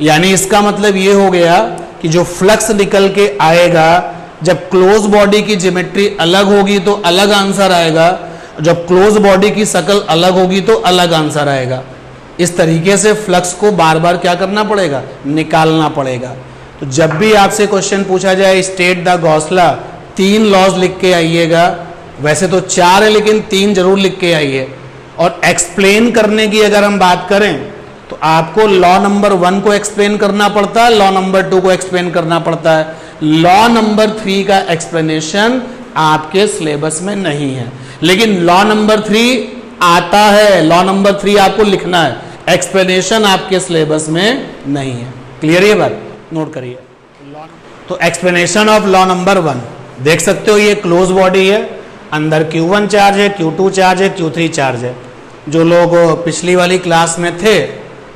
यानी इसका मतलब ये हो गया कि जो फ्लक्स निकल के आएगा जब क्लोज बॉडी की ज्योमेट्री अलग होगी तो अलग आंसर आएगा, जब क्लोज बॉडी की शक्ल अलग होगी तो अलग आंसर आएगा। इस तरीके से फ्लक्स को बार बार क्या करना पड़ेगा? निकालना पड़ेगा। तो जब भी आपसे क्वेश्चन पूछा जाए state the Gauss law, 3 laws लिख के आइएगा, वैसे तो 4 है लेकिन 3 जरूर लिख के आइए। और एक्सप्लेन करने की अगर हम बात करें तो आपको लॉ नंबर 1 को एक्सप्लेन करना पड़ता है, लॉ नंबर 2 को एक्सप्लेन करना पड़ता है। लॉ नंबर 3 का एक्सप्लेनेशन आपके सिलेबस में नहीं है, लेकिन लॉ नंबर 3 आता है, लॉ नंबर 3 आपको लिखना है, एक्सप्लेनेशन आपके सिलेबस में नहीं है। क्लियर है बात? नोट करिए। तो एक्सप्लेनेशन ऑफ लॉ नंबर 1 देख सकते हो, ये क्लोज बॉडी है, अंदर Q1 चार्ज है, Q2 चार्ज है, Q3 चार्ज है। जो लोग पिछली वाली क्लास में थे,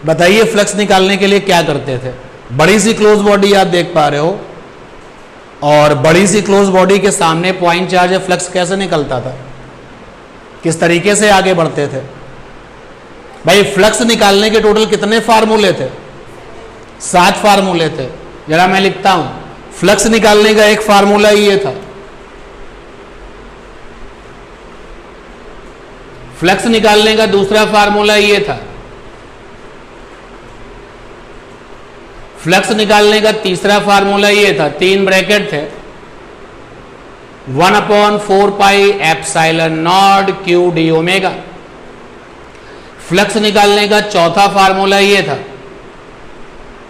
बताइए फ्लक्स निकालने के लिए क्या करते थे? बड़ी सी क्लोज बॉडी आप देख पा रहे हो, और बड़ी सी क्लोज बॉडी के सामने पॉइंट चार्ज है, फ्लक्स कैसे निकलता था? किस तरीके से आगे बढ़ते थे? भाई फ्लक्स निकालने के टोटल कितने फार्मूले थे? 7 फार्मूले थे। जरा मैं लिखता हूं, फ्लक्स निकालने का एक फार्मूला ये था, फ्लक्स निकालने का दूसरा फार्मूला ये था, फ्लक्स निकालने का तीसरा फार्मूला ये था, 3 ब्रैकेट थे, 1/4 pi epsilon not Q D omega. Flux निकालने का चौथा फार्मूला ये था,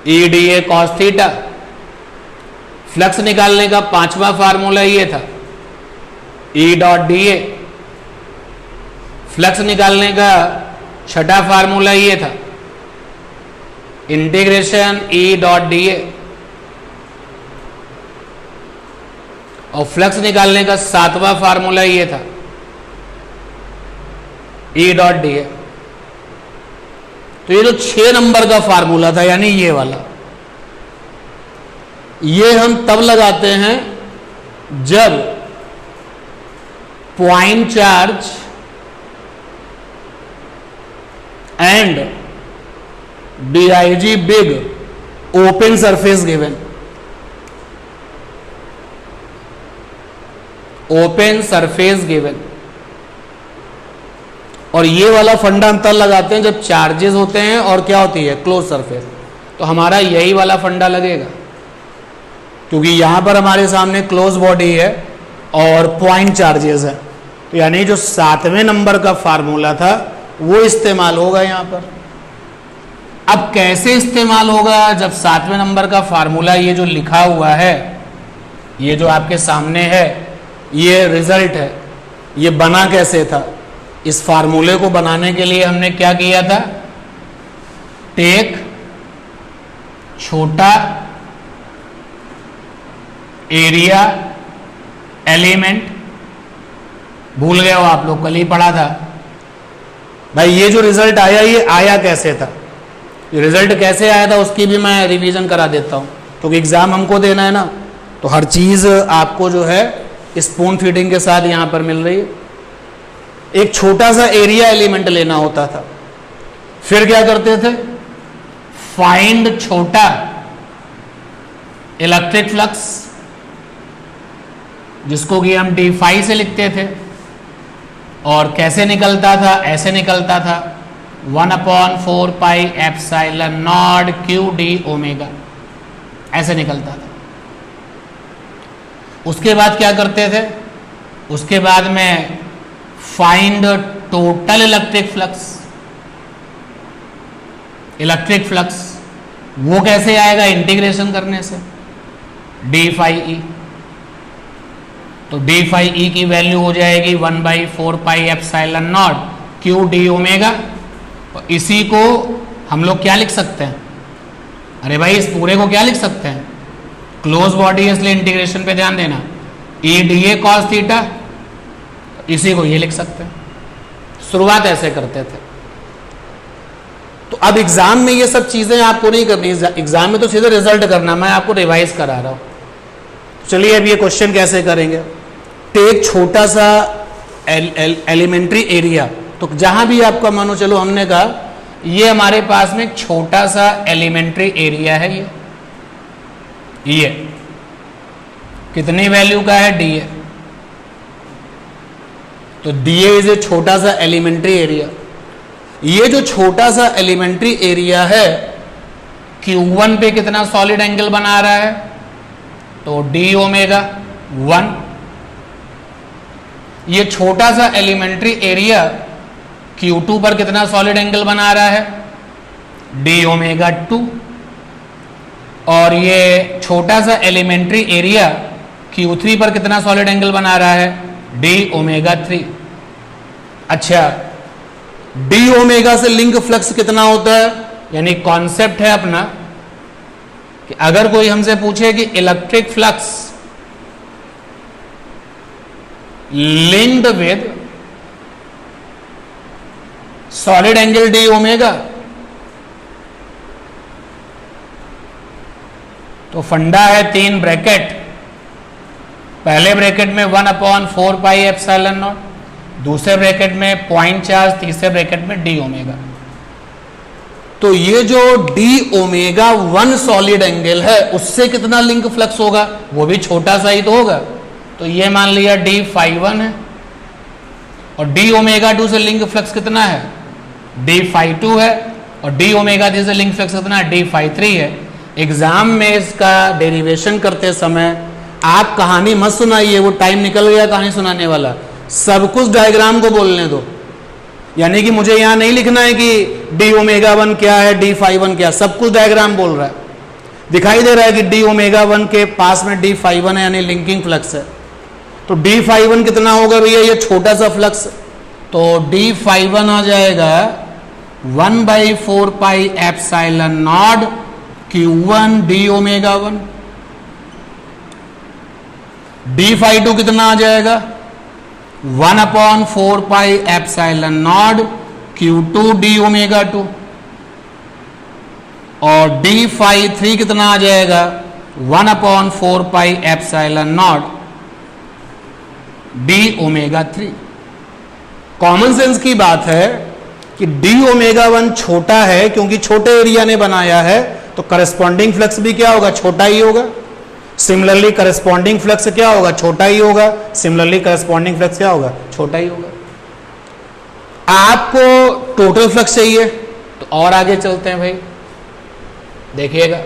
E D A cos theta. Flux निकालने का 5वां फार्मूला ये था, E dot D A. Flux निकालने का 6ठा फार्मूला ये था, integration E dot D A. और फ्लक्स निकालने का 7वां फार्मूला ये था, ई डॉट डी ए। तो ये जो 6 नंबर का फार्मूला था, यानी ये वाला, ये हम तब लगाते हैं जब point charge and DIG big open surface given, open surface given. और ये वाला फंडा अंतर लगाते हैं जब चार्जेस होते हैं और क्या होती है? Close surface. तो हमारा यही वाला फंडा लगेगा। क्योंकि यहां पर हमारे सामने क्लोज बॉडी है और पॉइंट चार्जेस है, तो यानी जो 7वें नंबर का फार्मूला था वो इस्तेमाल होगा यहां पर। अब कैसे इस्तेमाल होगा? जब 7वें नंबर का फार्मूला ये जो लिखा हुआ है, ये जो आपके सामने है, ये रिजल्ट है, ये बना कैसे था? इस फार्मूले को बनाने के लिए हमने क्या किया था? टेक छोटा एरिया एलिमेंट, भूल गए हो आप लोग, कल ही पढ़ा था भाई। ये जो रिजल्ट आया, ये आया कैसे था? ये रिजल्ट कैसे आया था उसकी भी मैं रिवीजन करा देता हूं, क्योंकि एग्जाम हमको देना है ना, तो हर चीज आपको जो है स्पून फीडिंग के साथ यहां पर मिल रही है। एक छोटा सा एरिया एलिमेंट लेना होता था, फिर क्या करते थे? फाइंड छोटा इलेक्ट्रिक फ्लक्स, जिसको कि हम d5 से लिखते थे, और कैसे निकलता था? ऐसे निकलता था 1/4 pi epsilon not q d omega, ऐसे निकलता था। उसके बाद क्या करते थे? उसके बाद में find total electric flux, electric flux वो कैसे आएगा? इंटीग्रेशन करने से d∅e, तो d∅e की वैल्यू हो जाएगी 1/4 pi epsilon not q d omega. और इसी को हम लोग क्या लिख सकते हैं? अरे भाई इस पूरे को क्या लिख सकते हैं? क्लोज बॉडी है इसलिए इंटीग्रेशन पे ध्यान देना, e dA cos थीटा, इसी को ये लिख सकते हैं। शुरुआत ऐसे करते थे। तो अब एग्जाम में ये सब चीजें आपको नहीं करनी, एग्जाम में तो सीधे रिजल्ट करना, मैं आपको रिवाइज करा रहा हूं। चलिए अब ये क्वेश्चन कैसे करेंगे? टेक छोटा सा एलिमेंट्री एरिया, तो जहां भी आपका मानो, चलो हमने कहा ये हमारे पास में छोटा सा एलिमेंट्री एरिया है, ये कितनी वैल्यू का है? dA, तो dA इज ए छोटा सा एलिमेंट्री एरिया। ये जो छोटा सा एलिमेंट्री एरिया है, Q1 पे कितना सॉलिड एंगल बना रहा है? तो d ओमेगा 1। ये छोटा सा एलिमेंट्री एरिया Q2 पर कितना सॉलिड एंगल बना रहा है? d omega 2। और ये छोटा सा एलिमेंट्री एरिया Q3 पर कितना सॉलिड एंगल बना रहा है? d omega 3। अच्छा, d ओमेगा से लिंक फ्लक्स कितना होता है? यानी कॉन्सेप्ट है अपना कि अगर कोई हमसे पूछे कि electric flux linked with solid angle d omega, तो फंडा है 3 ब्रैकेट, पहले ब्रैकेट में 1/4 पाई एप्सिलॉन नॉट, दूसरे ब्रैकेट में पॉइंट चार्ज, तीसरे ब्रैकेट में d ओमेगा। तो ये जो d ओमेगा 1 सॉलिड एंगल है उससे कितना लिंक फ्लक्स होगा? वो भी छोटा सा ही तो होगा, तो ये मान लिया d∅1 है, और d ओमेगा 2 से लिंक फ्लक्स कितना है? d∅2 है, और d ओमेगा 3 से लिंक फ्लक्स कितना है? d∅3 है। एग्जाम में इसका डेरिवेशन करते समय आप कहानी मत सुनाइए, वो टाइम निकल गया कहानी सुनाने वाला, सब कुछ डायग्राम को बोलने दो। यानी कि मुझे यहां नहीं लिखना है कि d ओमेगा 1 क्या है, d∅1 क्या, सब कुछ डायग्राम बोल रहा है। दिखाई दे रहा है कि d ओमेगा 1 के पास में d∅1 है, यानी लिंकिंग फ्लक्स है। तो d∅1 कितना होगा भैया? ये छोटा सा फ्लक्स, तो d∅1 आ जाएगा 1/4 pi epsilon not Q1 d omega 1। d∅2 कितना आ जाएगा? 1/4 pi epsilon not Q2 d omega 2। और d∅3 कितना आ जाएगा? 1/4 pi epsilon not d omega 3। Common sense की बात है कि d ओमेगा 1 छोटा है, क्योंकि छोटे एरिया ने बनाया है, तो करस्पॉन्डिंग फ्लक्स भी क्या होगा? छोटा ही होगा। सिमिलरली करस्पॉन्डिंग फ्लक्स क्या होगा? छोटा ही होगा। सिमिलरली करस्पॉन्डिंग फ्लक्स क्या होगा? छोटा ही होगा। आपको टोटल फ्लक्स चाहिए तो और आगे चलते हैं भाई, देखिएगा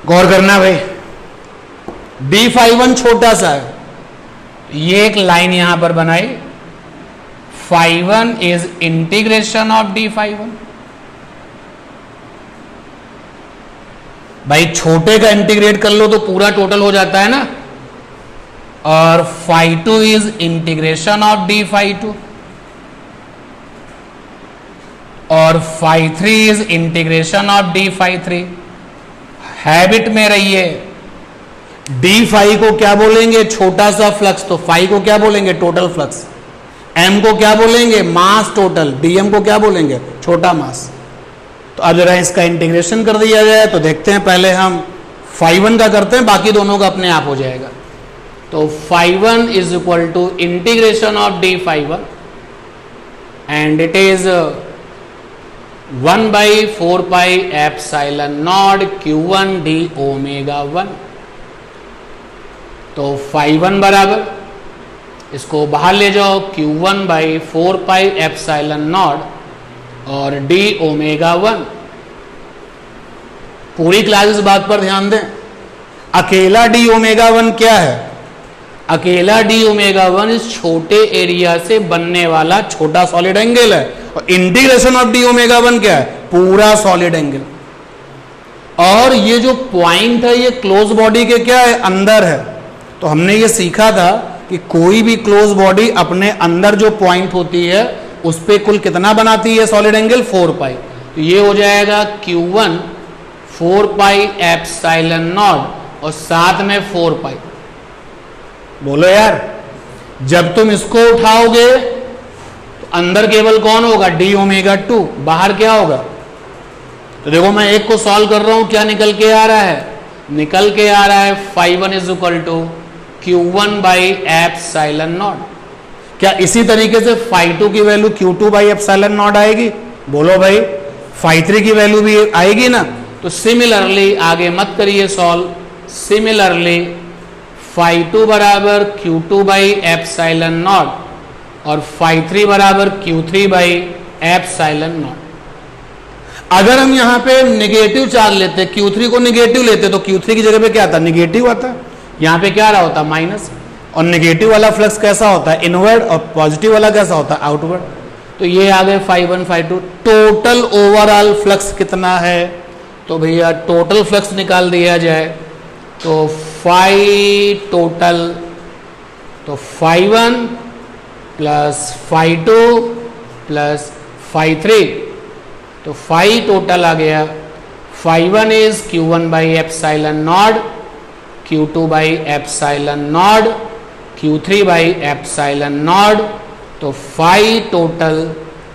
गौर करना भाई, d∅1 छोटा सा है, ये एक लाइन यहां पर बनाई, ∅1 इज इंटीग्रेशन ऑफ d∅1। भाई छोटे का इंटीग्रेट कर लो तो पूरा टोटल हो जाता है ना, और ∅2 इज इंटीग्रेशन ऑफ d∅2, और ∅3 is integration of d∅3। Habit में रहिए, d∅ को क्या बोलेंगे, छोटा सा फ्लक्स, तो ∅ को क्या बोलेंगे, टोटल फ्लक्स, m को क्या बोलेंगे, मास टोटल, dm को क्या बोलेंगे, छोटा मास। तो अब जरा इसका इंटीग्रेशन कर दिया जाए तो देखते हैं, पहले हम ∅1 का करते हैं, बाकी दोनों का अपने आप हो जाएगा। तो ∅1 is equal to integration of d∅1 and it is 1/4 pi epsilon not Q1 d omega 1। तो ∅1 बराबर, इसको बाहर ले जाओ, Q1/4 पाई एप्सिलॉन नॉट और d ओमेगा 1। पूरी क्लास इस बात पर ध्यान दें, अकेला d ओमेगा 1 क्या है, अकेला d ओमेगा 1 इस छोटे एरिया से बनने वाला छोटा सॉलिड एंगल है, और इंटीग्रेशन ऑफ d ओमेगा 1 क्या है, पूरा सॉलिड एंगल। और ये जो पॉइंट है ये क्लोज बॉडी के क्या है, अंदर है। तो हमने ये सीखा था कि कोई भी क्लोज बॉडी अपने अंदर जो पॉइंट होती है उस पे कुल कितना बनाती है सॉलिड एंगल, 4 पाई। तो ये हो जाएगा Q1 4 पाई एप्सिलॉन नॉट और साथ में 4 पाई। बोलो यार, जब तुम इसको उठाओगे तो अंदर केवल कौन होगा, d ओमेगा 2, बाहर क्या होगा। तो देखो मैं एक को सॉल्व कर रहा हूं, क्या निकल के आ रहा है, निकल के आ रहा है ∅1 इज इक्वल टू Q1/एप्सिलॉन नॉट। क्या इसी तरीके से ∅2 की वैल्यू Q2/एप्सिलॉन नॉट आएगी, बोलो भाई, ∅3 की वैल्यू भी आएगी ना। तो सिमिलरली आगे मत करिए सॉल्व, सिमिलरली ∅2 बराबर Q2/एप्सिलॉन नॉट और ∅3 बराबर Q3/एप्सिलॉन नॉट। अगर हम यहां पे नेगेटिव चार्ज लेते, Q3 को नेगेटिव लेते तो Q3 की जगह पे क्या आता, नेगेटिव आता, यहां पे क्या रहा होता, माइनस। और नेगेटिव वाला फ्लक्स कैसा होता है, इनवर्ड, और पॉजिटिव वाला कैसा होता है, आउटवर्ड। तो ये आ गए ∅1 ∅2। टोटल ओवरऑल फ्लक्स कितना है, तो भैया टोटल फ्लक्स निकाल दिया जाए तो टोटल, तो ∅1 प्लस ∅2 प्लस ∅3, तो टोटल आ गया, ∅1 इज Q1/एप्सिलॉन नॉट, Q2/एप्सिलॉन नॉट, Q3/एप्सिलॉन नॉट। तो टोटल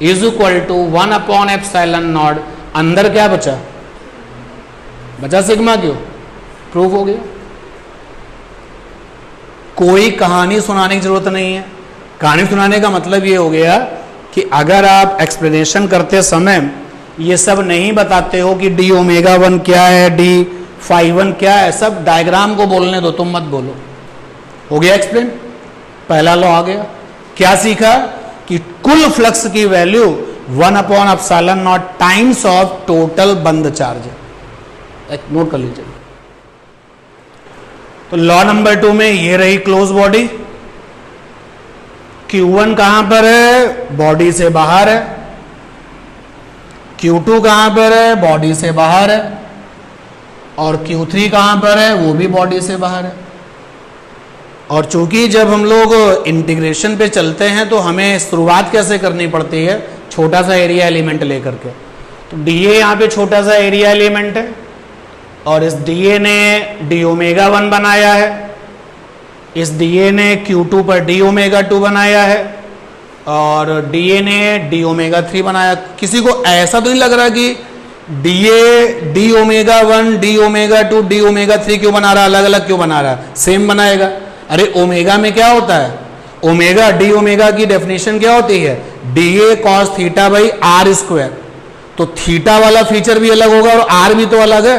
इज इक्वल टू 1/एप्सिलॉन नॉट। अंदर क्या बचा, बचा सिग्मा क्यों, प्रूफ हो गया। कोई कहानी सुनाने की जरूरत नहीं है। कहानी सुनाने का मतलब ये हो गया कि अगर आप एक्सप्लेनेशन करते समय ये सब नहीं बताते हो कि d ओमेगा 1 क्या है, d∅1 क्या है, सब डायग्राम को बोलने दो, तुम मत बोलो। हो गया एक्सप्लेन, पहला लॉ आ गया। क्या सीखा कि कुल फ्लक्स की वैल्यू 1/एप्सिलॉन नॉट टाइम्स ऑफ टोटल बंद चार्ज है। नोट कर लीजिए। तो लॉ नंबर 2 में ये रही क्लोज बॉडी, Q1 कहां पर है, बॉडी से बाहर है, Q2 कहां पर है, बॉडी से बाहर है, और Q3 कहां पर है, वो भी बॉडी से बाहर है। और चूंकि जब हम लोग इंटीग्रेशन पे चलते हैं तो हमें शुरुआत कैसे करनी पड़ती है, छोटा सा एरिया एलिमेंट लेकर के। तो dA यहाँ पे छोटा सा एरिया एलिमेंट है, और इस dA ने d ओमेगा 1 बनाया है, इस dA ने Q2 पर d ओमेगा 2 बनाया है, और dA ने d ओमेगा 3 बनाया। किसी को ऐसा तो नहीं लग रहा कि dA d omega 1 d omega 2 d omega 3 क्यों बना रहा है, अलग अलग क्यों बना रहा है, सेम बनाएगा। अरे ओमेगा में क्या होता है, ओमेगा, d ओमेगा की डेफिनेशन क्या होती है, dA cos theta by r square. तो थीटा वाला फीचर भी अलग होगा और r भी तो अलग है।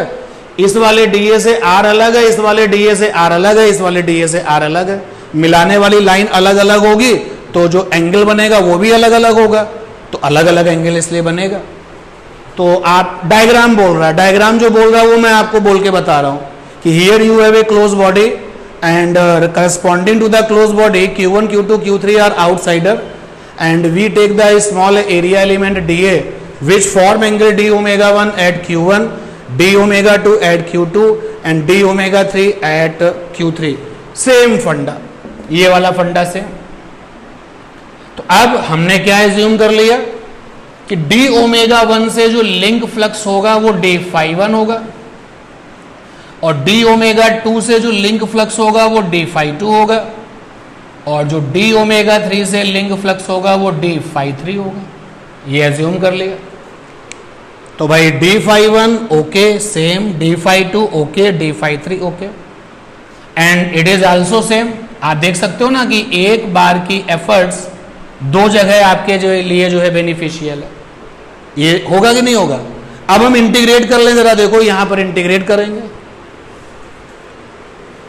इस वाले dA से r अलग है, इस वाले dA से r अलग है, इस वाले dA से r अलग है। मिलाने वाली लाइन अलग अलग होगी तो जो एंगल बनेगा वो भी अलग अलग होगा। तो अलग अलग एंगल इसलिए बनेगा। तो आप डायग्राम बोल रहा है, डायग्राम जो बोल रहा है वो मैं आपको बोल के बता रहा हूं कि here you have a close body and corresponding to the close body Q1, Q2, Q3 are outsider and we take the small area element DA which form angle d omega 1 at Q1, d omega 2 at Q2 and d omega 3 at Q3. Same फंडा, ये वाला फंडा से। तो अब हमने क्या assume कर लिया कि d ओमेगा 1 से जो लिंक फ्लक्स होगा वो d phi 1 होगा और d ओमेगा 2 से जो लिंक फ्लक्स होगा वो d phi 2 होगा और जो d ओमेगा 3 से लिंक फ्लक्स होगा वो d phi 3 होगा। ये एज्यूम कर लिया। तो भाई d phi 1 okay same, d phi 2 okay, d phi 3 okay and it is also same. आप देख सकते हो ना कि एक बार की एफर्ट्स दो जगह आपके जो लिए जो है बेनिफिशियल है। ये होगा कि नहीं होगा? अब हम इंटीग्रेट कर लें, जरा देखो यहां पर इंटीग्रेट करेंगे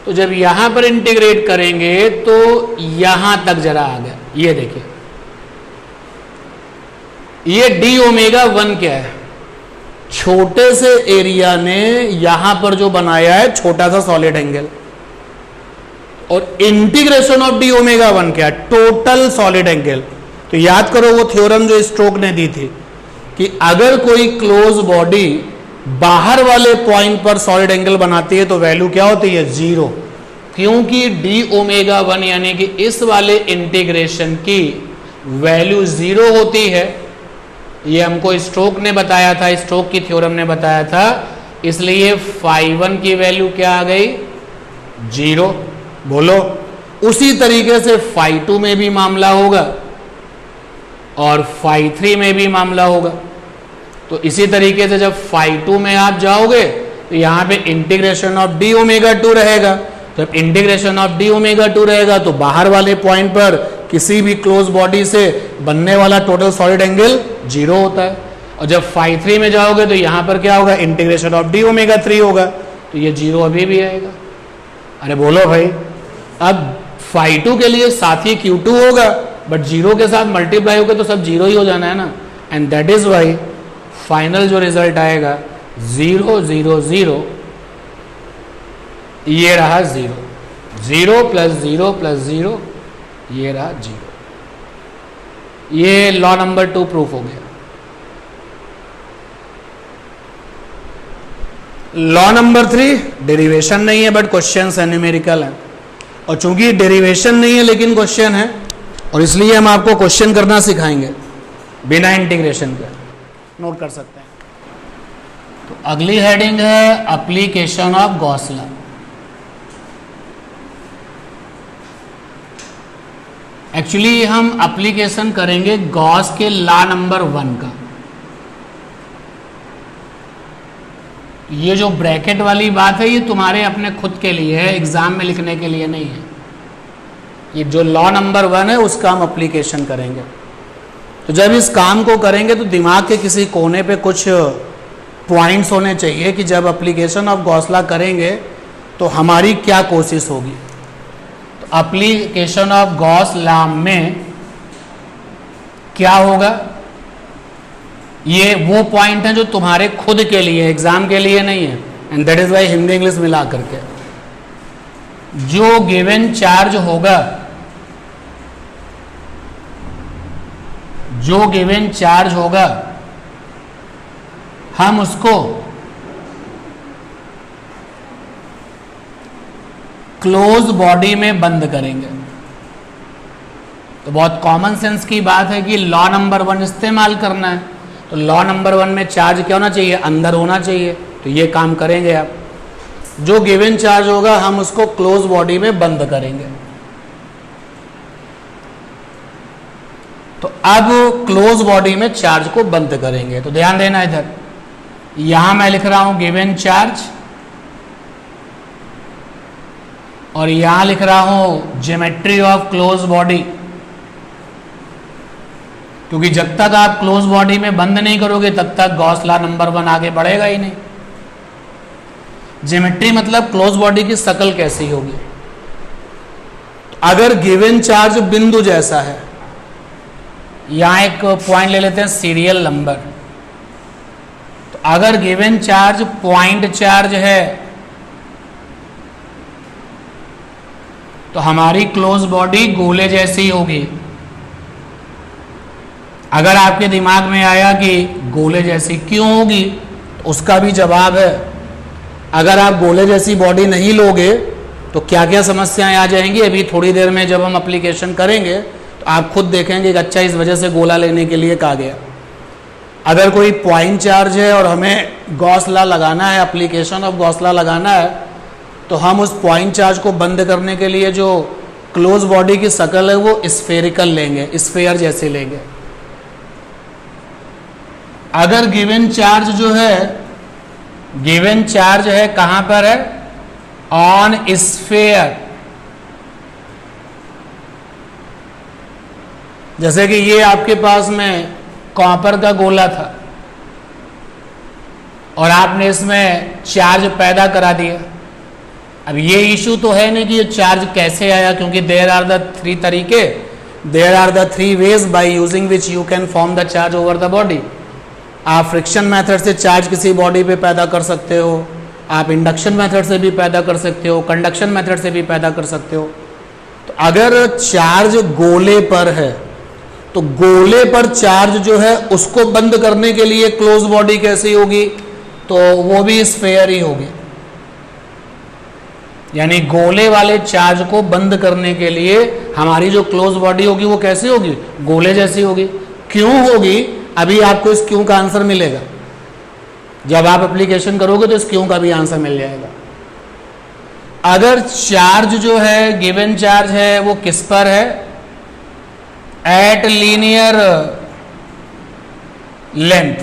तो जब यहां पर इंटीग्रेट करेंगे तो यहां तक जरा आ गया। ये देखिए ये d ओमेगा 1 क्या है? छोटे से एरिया ने यहां पर जो बनाया है छोटा सा सॉलिड एंगल और इंटीग्रेशन ऑफ d ओमेगा 1 क्या है? Total solid angle. तो याद करो वो थ्योरम जो स्टोक ने दी थी कि अगर कोई क्लोज बॉडी बाहर वाले पॉइंट पर सॉलिड एंगल बनाती है तो वैल्यू क्या होती है? 0, क्योंकि d ओमेगा 1 यानी कि इस वाले इंटीग्रेशन की वैल्यू 0 होती है। ये हमको स्टोक ने बताया था, स्टोक की थ्योरम ने बताया था, इसलिए phi 1 की वैल्यू क्या आ गई? 0। बोलो उसी तरीके से phi 2 में भी मामला होगा और phi 3 में भी मामला होगा। तो इसी तरीके से जब phi 2 में आप जाओगे तो यहां पे इंटीग्रेशन ऑफ d ओमेगा 2 रहेगा। जब इंटीग्रेशन ऑफ d ओमेगा 2 रहेगा तो बाहर वाले पॉइंट पर किसी भी क्लोज बॉडी से बनने वाला टोटल सॉलिड एंगल 0 होता है। और जब phi 3 में जाओगे तो यहां पर क्या होगा? इंटीग्रेशन ऑफ d ओमेगा 3 होगा, तो ये 0 अभी भी आएगा। अरे बोलो भाई, अब phi 2 के लिए साथ ही Q2 होगा बट 0 के साथ मल्टीप्लाई होगा तो सब 0 ही हो जाना है ना। And that is why final जो रिजल्ट आएगा 0 0 0, ये रहा 0, 0 प्लस 0 प्लस 0, ये रहा 0। ये लॉ नंबर 2 प्रूफ हो गया। लॉ नंबर 3 डेरिवेशन नहीं है बट क्वेश्चन है, न्यूमेरिकल है। और चूंकि डेरिवेशन नहीं है लेकिन क्वेश्चन है और इसलिए हम आपको क्वेश्चन करना सिखाएंगे बिना इंटीग्रेशन के। नोट कर सकते हैं। तो अगली हेडिंग है application of Gauss law. Actually हम एप्लीकेशन करेंगे गॉस के लॉ नंबर 1 का। ये जो ब्रैकेट वाली बात है ये तुम्हारे अपने खुद के लिए है, एग्जाम में लिखने के लिए नहीं है। ये जो लॉ नंबर 1 है उसका हम एप्लीकेशन करेंगे। तो जब इस काम को करेंगे तो दिमाग के किसी कोने पे कुछ पॉइंट्स होने चाहिए कि जब एप्लीकेशन ऑफ गॉस लॉ करेंगे तो हमारी क्या कोशिश होगी। तो एप्लीकेशन ऑफ गॉस लॉ में क्या होगा, ये वो पॉइंट है जो तुम्हारे खुद के लिए, एग्जाम के लिए नहीं है। And that is why Hindi English मिला करके जो गिवन चार्ज होगा, जो गिवन चार्ज होगा हम उसको क्लोज बॉडी में बंद करेंगे। तो बहुत कॉमन सेंस की बात है कि लॉ नंबर 1 इस्तेमाल करना है। तो लॉ नंबर 1 में चार्ज क्या होना चाहिए? अंदर होना चाहिए। तो ये काम करेंगे आप। जो गिवन चार्ज होगा हम उसको क्लोज बॉडी में बंद करेंगे। तो अब क्लोज बॉडी में चार्ज को बंद करेंगे। तो ध्यान देना, इधर यहां मैं लिख रहा हूं गिवन चार्ज और यहां लिख रहा हूं ज्योमेट्री ऑफ क्लोज बॉडी, क्योंकि जब तक आप क्लोज बॉडी में बंद नहीं करोगे तब तक गॉस लॉ नंबर 1 आगे बढ़ेगा ही नहीं। ज्योमेट्री मतलब क्लोज बॉडी की शक्ल कैसी होगी। तो अगर गिवन चार्ज बिंदु जैसा है, यहां एक पॉइंट ले लेते हैं सीरियल नंबर, तो अगर गिवन चार्ज पॉइंट चार्ज है तो हमारी क्लोज बॉडी गोले जैसी होगी। अगर आपके दिमाग में आया कि गोले जैसी क्यों होगी, तो उसका भी जवाब है। अगर आप गोले जैसी बॉडी नहीं लोगे तो क्या क्या समस्याएं आ जाएंगी, अभी थोड़ी देर में जब हम एप्लीकेशन करेंगे तो आप खुद देखेंगे कि अच्छा इस वजह से गोला लेने के लिए कहा गया। अगर कोई पॉइंट चार्ज है और हमें गॉस लॉ लगाना है, एप्लीकेशन ऑफ गॉस लॉ लगाना है, तो हम उस पॉइंट चार्ज को बंद करने के लिए जो क्लोज बॉडी की शक्ल है वो स्फेरिकल लेंगे, स्फेयर जैसे लेंगे। अगर गिवन चार्ज जो है, गिवन चार्ज है कहां पर है, ऑन स्फेयर, जैसे कि ये आपके पास में कॉपर का गोला था और आपने इसमें चार्ज पैदा करा दिया। अब ये इशू तो है नहीं कि ये चार्ज कैसे आया, क्योंकि देयर आर द थ्री तरीके, there are the three ways by using which you can form the charge over the body. आप फ्रिक्शन मेथड से चार्ज किसी बॉडी पे पैदा कर सकते हो, आप इंडक्शन मेथड से भी पैदा कर सकते हो, कंडक्शन मेथड से भी पैदा कर सकते हो। तो अगर चार्ज गोले पर है तो गोले पर चार्ज जो है उसको बंद करने के लिए क्लोज बॉडी कैसी होगी, तो वो भी स्फेयर ही होगी। यानी गोले वाले चार्ज को बंद करने के लिए हमारी जो क्लोज बॉडी होगी वो कैसी होगी, गोले जैसी होगी। क्यों होगी, अभी आपको इस क्यों का आंसर मिलेगा। जब आप एप्लीकेशन करोगे तो इस क्यों का भी आंसर मिल जाएगा। अगर चार्ज जो है, गिवन चार्ज है, वो किस पर है, एट लीनियर लेंथ।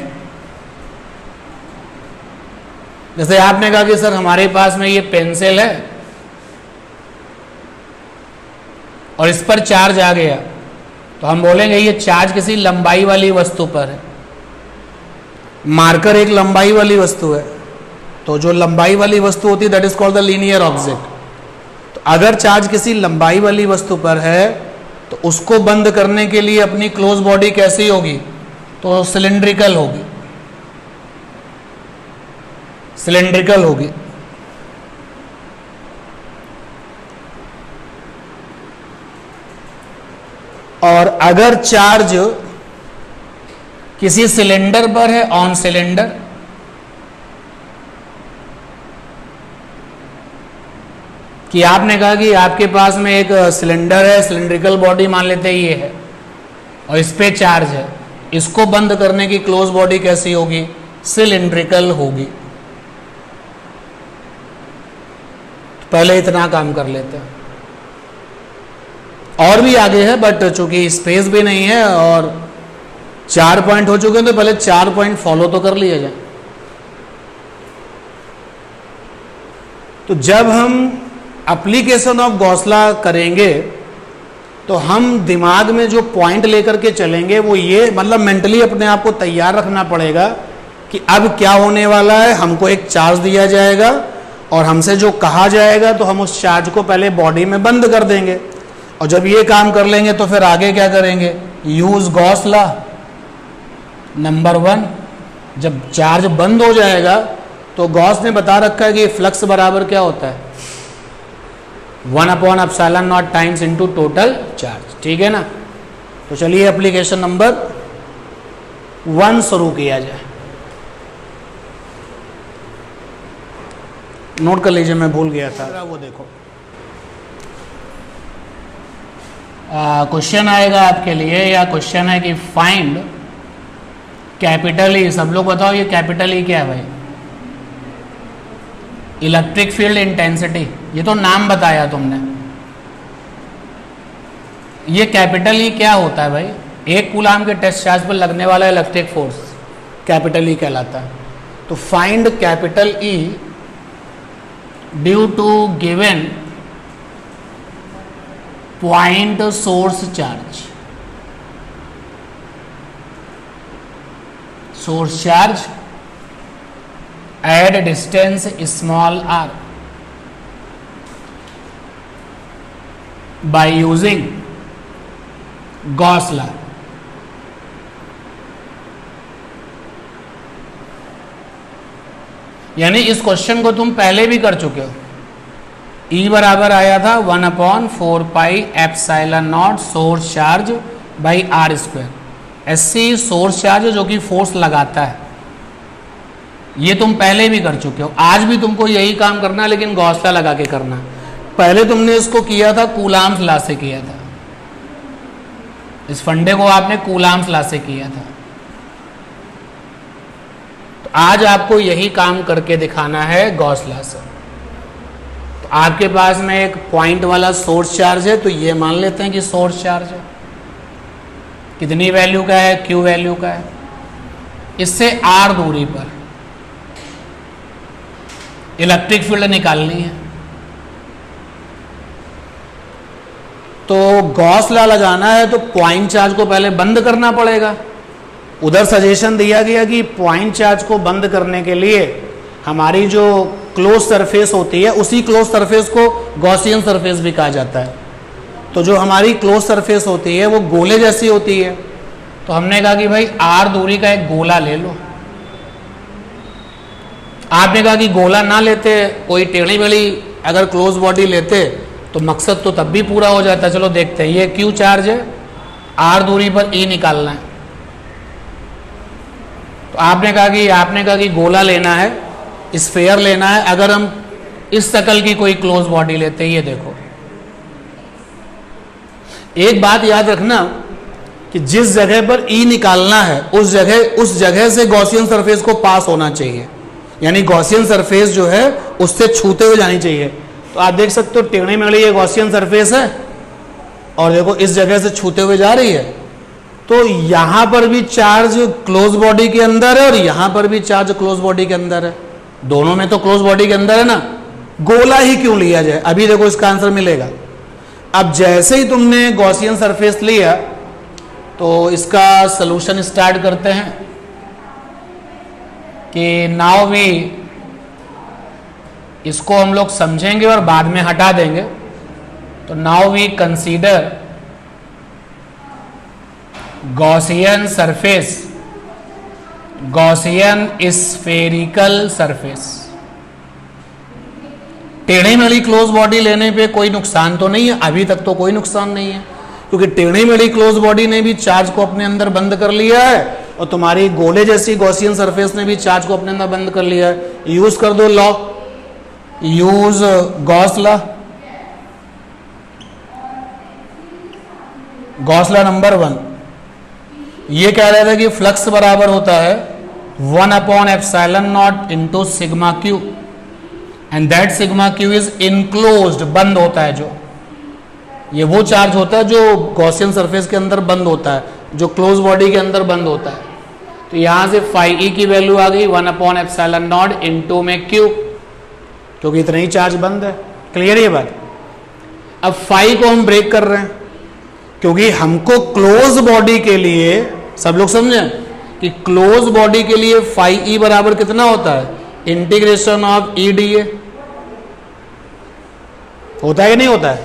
जैसे आपने कहा कि सर हमारे पास में ये पेंसिल है और इस पर चार्ज आ गया, तो हम बोलेंगे ये चार्ज किसी लंबाई वाली वस्तु पर है। मार्कर एक लंबाई वाली वस्तु है, तो जो लंबाई वाली वस्तु होती है that is called the linear object. तो अगर चार्ज किसी लंबाई वाली वस्तु पर है तो उसको बंद करने के लिए अपनी क्लोज बॉडी कैसी होगी, तो सिलिंड्रिकल होगी, सिलिंड्रिकल होगी। और अगर चार्ज किसी सिलेंडर पर है, ऑन सिलेंडर, कि आपने कहा कि आपके पास में एक सिलेंडर है, सिलिंड्रिकल बॉडी मान लेते हैं ये है, और इस पे चार्ज है, इसको बंद करने की क्लोज बॉडी कैसी होगी, सिलिंड्रिकल होगी। तो पहले इतना काम कर लेते हैं, और भी आगे है बट चूंकि स्पेस भी नहीं है और 4 पॉइंट हो चुके हैं तो पहले 4 पॉइंट फॉलो तो कर लिए जाए। तो जब हम एप्लीकेशन ऑफ गॉस लॉ करेंगे तो हम दिमाग में जो पॉइंट लेकर के चलेंगे वो ये, मतलब मेंटली अपने आप को तैयार रखना पड़ेगा कि अब क्या होने वाला है। हमको एक चार्ज दिया जाएगा और हमसे जो कहा जाएगा तो हम उस चार्ज को पहले बॉडी में बंद कर देंगे, और जब ये काम कर लेंगे तो फिर आगे क्या करेंगे, यूज गॉस लॉ। नंबर 1, जब चार्ज बंद हो जाएगा तो गॉस ने बता रखा है कि फ्लक्स बराबर क्या होता है, 1/ε0 टाइम्स इनटू टोटल चार्ज। ठीक है ना। तो चलिए एप्लीकेशन नंबर 1 शुरू किया जाए। नोट कर लीजिए, मैं भूल गया था वो। देखो क्वेश्चन आएगा आपके लिए, या क्वेश्चन है कि फाइंड कैपिटल ई। सब लोग बताओ ये कैपिटल ई क्या है भाई, इलेक्ट्रिक फील्ड इंटेंसिटी। ये तो नाम बताया तुमने। ये कैपिटल ई क्या होता है भाई, 1 कूलाम के टेस्ट चार्ज पर लगने वाला इलेक्ट्रिक फोर्स कैपिटल ई कहलाता है। तो find capital E due to given point source charge. Source charge at distance small r by using Gauss law। यानी इस क्वेश्चन को तुम पहले भी कर चुके हो। E बराबर आया था 1/4 pi epsilon naught source charge by r square. SC source charge जो कि फोर्स लगाता है, ये तुम पहले भी कर चुके हो। आज भी तुमको यही काम करना है, लेकिन गॉस लॉ लगा के करना। पहले तुमने इसको किया था कूलाम्स लॉ से किया था, इस फंडे को आपने कूलाम्स लॉ से किया था। तो आज आपको यही काम करके दिखाना है गॉस लॉ से। तो आपके पास में एक पॉइंट वाला सोर्स चार्ज है, तो ये मान लेते हैं कि सोर्स चार्ज है। कितनी वैल्यू का है? Q वैल्यू का है। इससे R दूरी पर इलेक्ट्रिक फील्ड निकालनी है। तो गॉस लॉ लगाना है तो पॉइंट चार्ज को पहले बंद करना पड़ेगा। उधर सजेशन दिया गया कि पॉइंट चार्ज को बंद करने के लिए हमारी जो क्लोज सरफेस होती है, उसी क्लोज सरफेस को गॉसियन सरफेस भी कहा जाता है। तो जो हमारी क्लोज सरफेस होती है वो गोले जैसी होती है। तो हमने कहा कि भाई R दूरी का एक गोला ले लो। आपने कहा कि गोला ना लेते, कोई टेढ़ी मेढ़ी अगर क्लोज बॉडी लेते तो मकसद तो तब भी पूरा हो जाता। चलो देखते हैं। ये Q चार्ज है, R दूरी पर E निकालना है। तो आपने कहा कि गोला लेना है, स्फेयर लेना है। अगर हम इस शक्ल की कोई क्लोज बॉडी लेते हैं, ये देखो, एक बात याद रखना कि जिस जगह पर E निकालना है उस जगह से गॉसियन सरफेस को पास होना चाहिए, यानी गॉसियन सरफेस जो है उससे छूते हुए जानी चाहिए। तो आप देख सकते हो टेढ़ी मेढ़ी ये गॉसियन सरफेस है और देखो इस जगह से छूते हुए जा रही है। तो यहां पर भी चार्ज क्लोज बॉडी के अंदर है और यहां पर भी चार्ज क्लोज बॉडी के अंदर है। दोनों में तो क्लोज बॉडी के अंदर है ना, गोला ही क्यों लिया जाए? अभी देखो इसका आंसर मिलेगा। अब जैसे ही तुमने गॉसियन सरफेस लिया तो इसका सलूशन स्टार्ट करते हैं कि नाउ भी इसको हम लोग समझेंगे और बाद में हटा देंगे। तो now we consider Gaussian surface, Gaussian spherical surface. टेढ़ी मेढ़ी क्लोज बॉडी लेने पे कोई नुकसान तो नहीं है, अभी तक तो कोई नुकसान नहीं है, क्योंकि टेढ़ी मेढ़ी क्लोज बॉडी ने भी चार्ज को अपने अंदर बंद कर लिया है और तुम्हारी गोले जैसी गॉसियन सरफेस ने भी चार्ज को अपने अंदर बंद कर लिया है। यूज कर दो law, use Gauss law. Gauss law number 1 ये कह रहा था कि फ्लक्स बराबर होता है 1/ε0 into sigma Q, and that sigma Q is enclosed, बंद होता है। जो ये वो चार्ज होता है जो गॉसियन सरफेस के अंदर बंद होता है, जो क्लोज बॉडी के अंदर बंद होता है। तो यहां से फाई ई की वैल्यू आ गई 1/ε0 इंटू में क्यू, क्योंकि इतना ही चार्ज बंद है। क्लियर ये बात? अब फाई को हम ब्रेक कर रहे हैं क्योंकि हमको क्लोज बॉडी के लिए, सब लोग समझे कि क्लोज बॉडी के लिए फाई ई बराबर कितना होता है? Integration of E D A होता है कि नहीं होता है?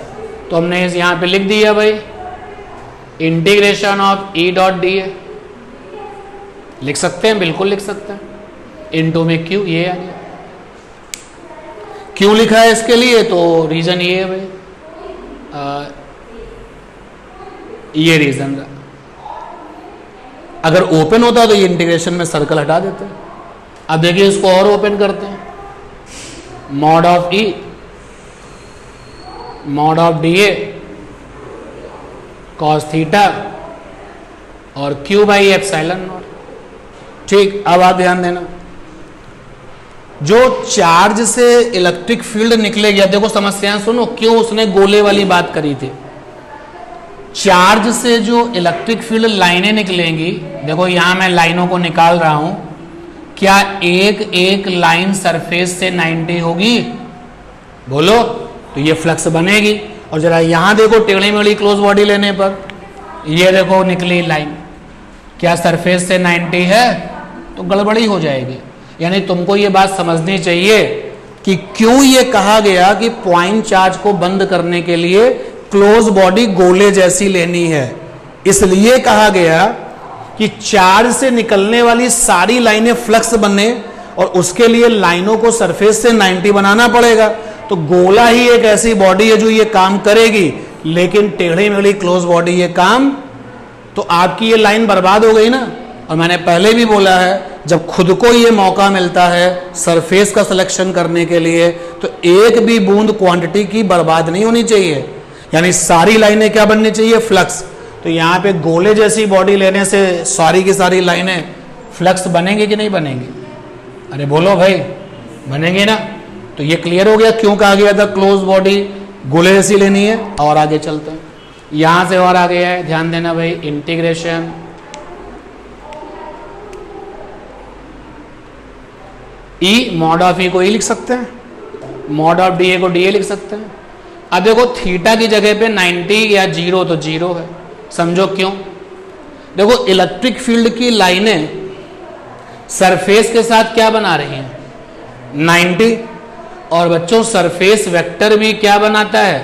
तो हमने यहां पे लिख दिया भाई integration of E dot D A. लिख सकते हैं, बिल्कुल लिख सकते हैं। इनटू में क्यू, ये आ गया। क्यों लिखा है इसके लिए? तो रीजन ये है भाई, ये रीजन रहा। अगर ओपन होता तो ये इंटीग्रेशन में सर्कल हटा देते हैं। अब देखिए इसको और ओपन करते हैं, mod of E mod of D A cos theta और क्यू बाई एप्सिलॉन नॉट। ठीक, अब आप ध्यान देना, जो चार्ज से इलेक्ट्रिक फील्ड निकले गया, देखो समस्याएं सुनो, क्यों उसने गोले वाली बात करी थी। चार्ज से जो इलेक्ट्रिक फील्ड लाइनें निकलेंगी, देखो यहां मैं लाइनों को निकाल रहा हूं, क्या एक एक लाइन सरफेस से 90 होगी? बोलो। तो ये फ्लक्स बनेगी। और जरा यहां देखो टेढ़ी मेढ़ी क्लोज बॉडी लेने पर, ये देखो निकली लाइन, क्या सरफेस से 90 है? तो गड़बड़ी हो जाएगी। यानी तुमको ये बात समझनी चाहिए कि क्यों ये कहा गया कि पॉइंट चार्ज को बंद करने के लिए क्लोज बॉडी गोले जैसी लेनी है। इसलिए कहा गया कि चार्ज से निकलने वाली सारी लाइनें फ्लक्स बने और उसके लिए लाइनों को सरफेस से 90 बनाना पड़ेगा। तो गोला ही एक ऐसी बॉडी है जो ये काम करेगी, लेकिन टेढ़ी मेढ़ी क्लोज बॉडी ये काम, तो आपकी ये लाइन बर्बाद हो गई ना। और मैंने पहले भी बोला है, जब खुद को ये मौका मिलता है सरफेस का सिलेक्शन करने के लिए, तो एक भी बूंद क्वांटिटी की बर्बाद नहीं होनी चाहिए, यानी सारी लाइनें क्या बननी चाहिए, फ्लक्स। तो यहाँ पे गोले जैसी बॉडी लेने से सारी की सारी लाइनें फ्लक्स बनेंगी कि नहीं बनेंगी? अरे बोलो भाई, बनेंगे ना। तो ये क्लियर हो गया क्यों कहा गया था क्लोज बॉडी गोले जैसी लेनी है। और आगे चलते हैं, यहां से और आगे है, ध्यान देना भाई, इंटीग्रेशन ई मॉड ऑफ ई को ई लिख सकते हैं, मॉड ऑफ डी ए को डी ए लिख सकते हैं। अब देखो थीटा की जगह पे 90 या 0 तो 0 है, समझो क्यों। देखो इलेक्ट्रिक फील्ड की लाइनें सरफेस के साथ क्या बना रही हैं, 90। और बच्चों सरफेस वेक्टर भी क्या बनाता है,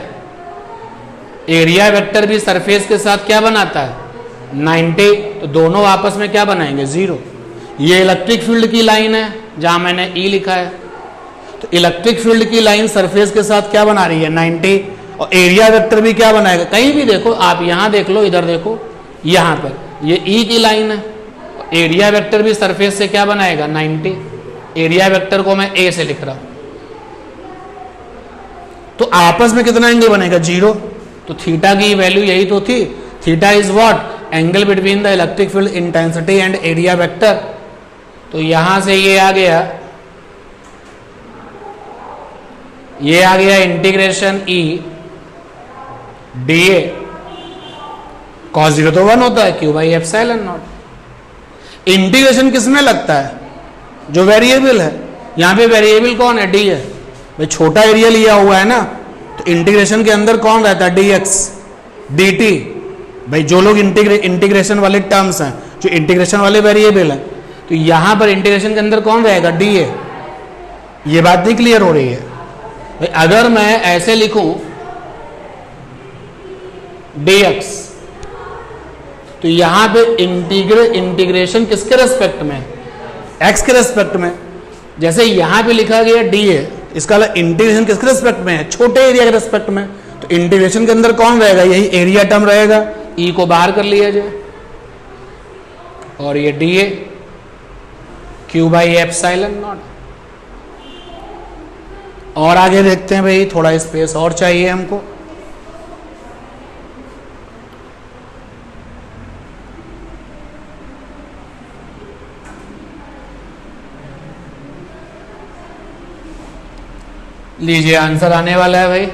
एरिया वेक्टर भी सरफेस के साथ क्या बनाता है, 90। तो दोनों आपस में क्या बनाएंगे, 0। ये इलेक्ट्रिक फील्ड की लाइन है जहां मैंने ई लिखा है। तो इलेक्ट्रिक फील्ड की लाइन सरफेस के साथ क्या बना रही है, 90। और एरिया वेक्टर भी क्या बनाएगा, कहीं भी देखो आप, यहां देख लो, इधर देखो, यहां पर ये ई की लाइन है, एरिया वेक्टर भी सरफेस से क्या बनाएगा, 90। एरिया वेक्टर को मैं ए से लिख रहा हूं, तो आपस में कितना एंगल बनेगा, 0। तो थीटा की वैल्यू यही तो थी, theta is what, angle between the electric field intensity and area vector. तो यहां से ये आ गया integration E D A cos 0 तो 1 होता है, Q by epsilon not. Integration किस में लगता है, जो वेरिएबल है, यहां पे वेरिएबल कौन है, डी है भाई, छोटा एरिया लिया हुआ है ना, तो इंटीग्रेशन के अंदर कौन रहता है, डी एक्स डी टी। भाई जो लोग इंटीग्रेशन वाले टर्म्स हैं, जो इंटीग्रेशन वाले वेरिएबल हैं, तो यहां पर इंटीग्रेशन के अंदर कौन रहेगा, डी ए। ये बात नहीं क्लियर हो रही है भाई। अगर मैं ऐसे लिखूं डी एक्स, तो यहां पे इंटीग्रेशन किसके रेस्पेक्ट में, एक्स के रेस्पेक्ट में। जैसे यहां पे लिखा गया डी ए, इसका इंटीग्रेशन किसके रेस्पेक्ट में है, छोटे एरिया के रेस्पेक्ट में। तो इंटीग्रेशन के अंदर कौन रहेगा, यही एरिया टर्म रहेगा, ई को बाहर कर लिया जाए, और ये D A Q by epsilon naught. और आगे देखते हैं भाई, थोड़ा स्पेस और चाहिए हमको। लीजिए आंसर आने वाला है भाई,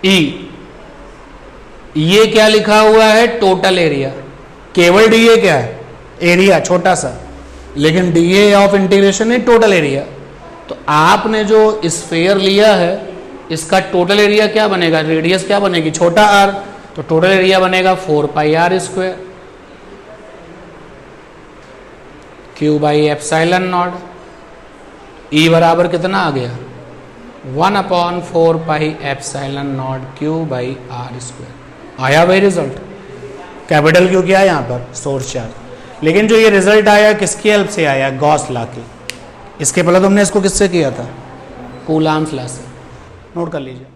ई। ये क्या लिखा हुआ है, टोटल एरिया। केवल डी ए क्या है, एरिया छोटा सा, लेकिन डी ए ऑफ इंटीग्रेशन है टोटल एरिया। तो आपने जो स्फेयर लिया है, इसका टोटल एरिया क्या बनेगा, रेडियस क्या बनेगी, छोटा आर। तो टोटल एरिया बनेगा 4 pi r square Q by epsilon not. E बराबर कितना आ गया, 1/4 pi epsilon not Q by r square. आया भाई रिजल्ट, कैपिटल क्यू क्या है यहाँ पर, सोर्स चार्ज। लेकिन जो ये रिजल्ट आया किसकी हेल्प से आया, गॉस लॉ की। इसके पहले तुमने इसको किससे किया था, कूलाम्स लॉ से। नोट कर लीजिए।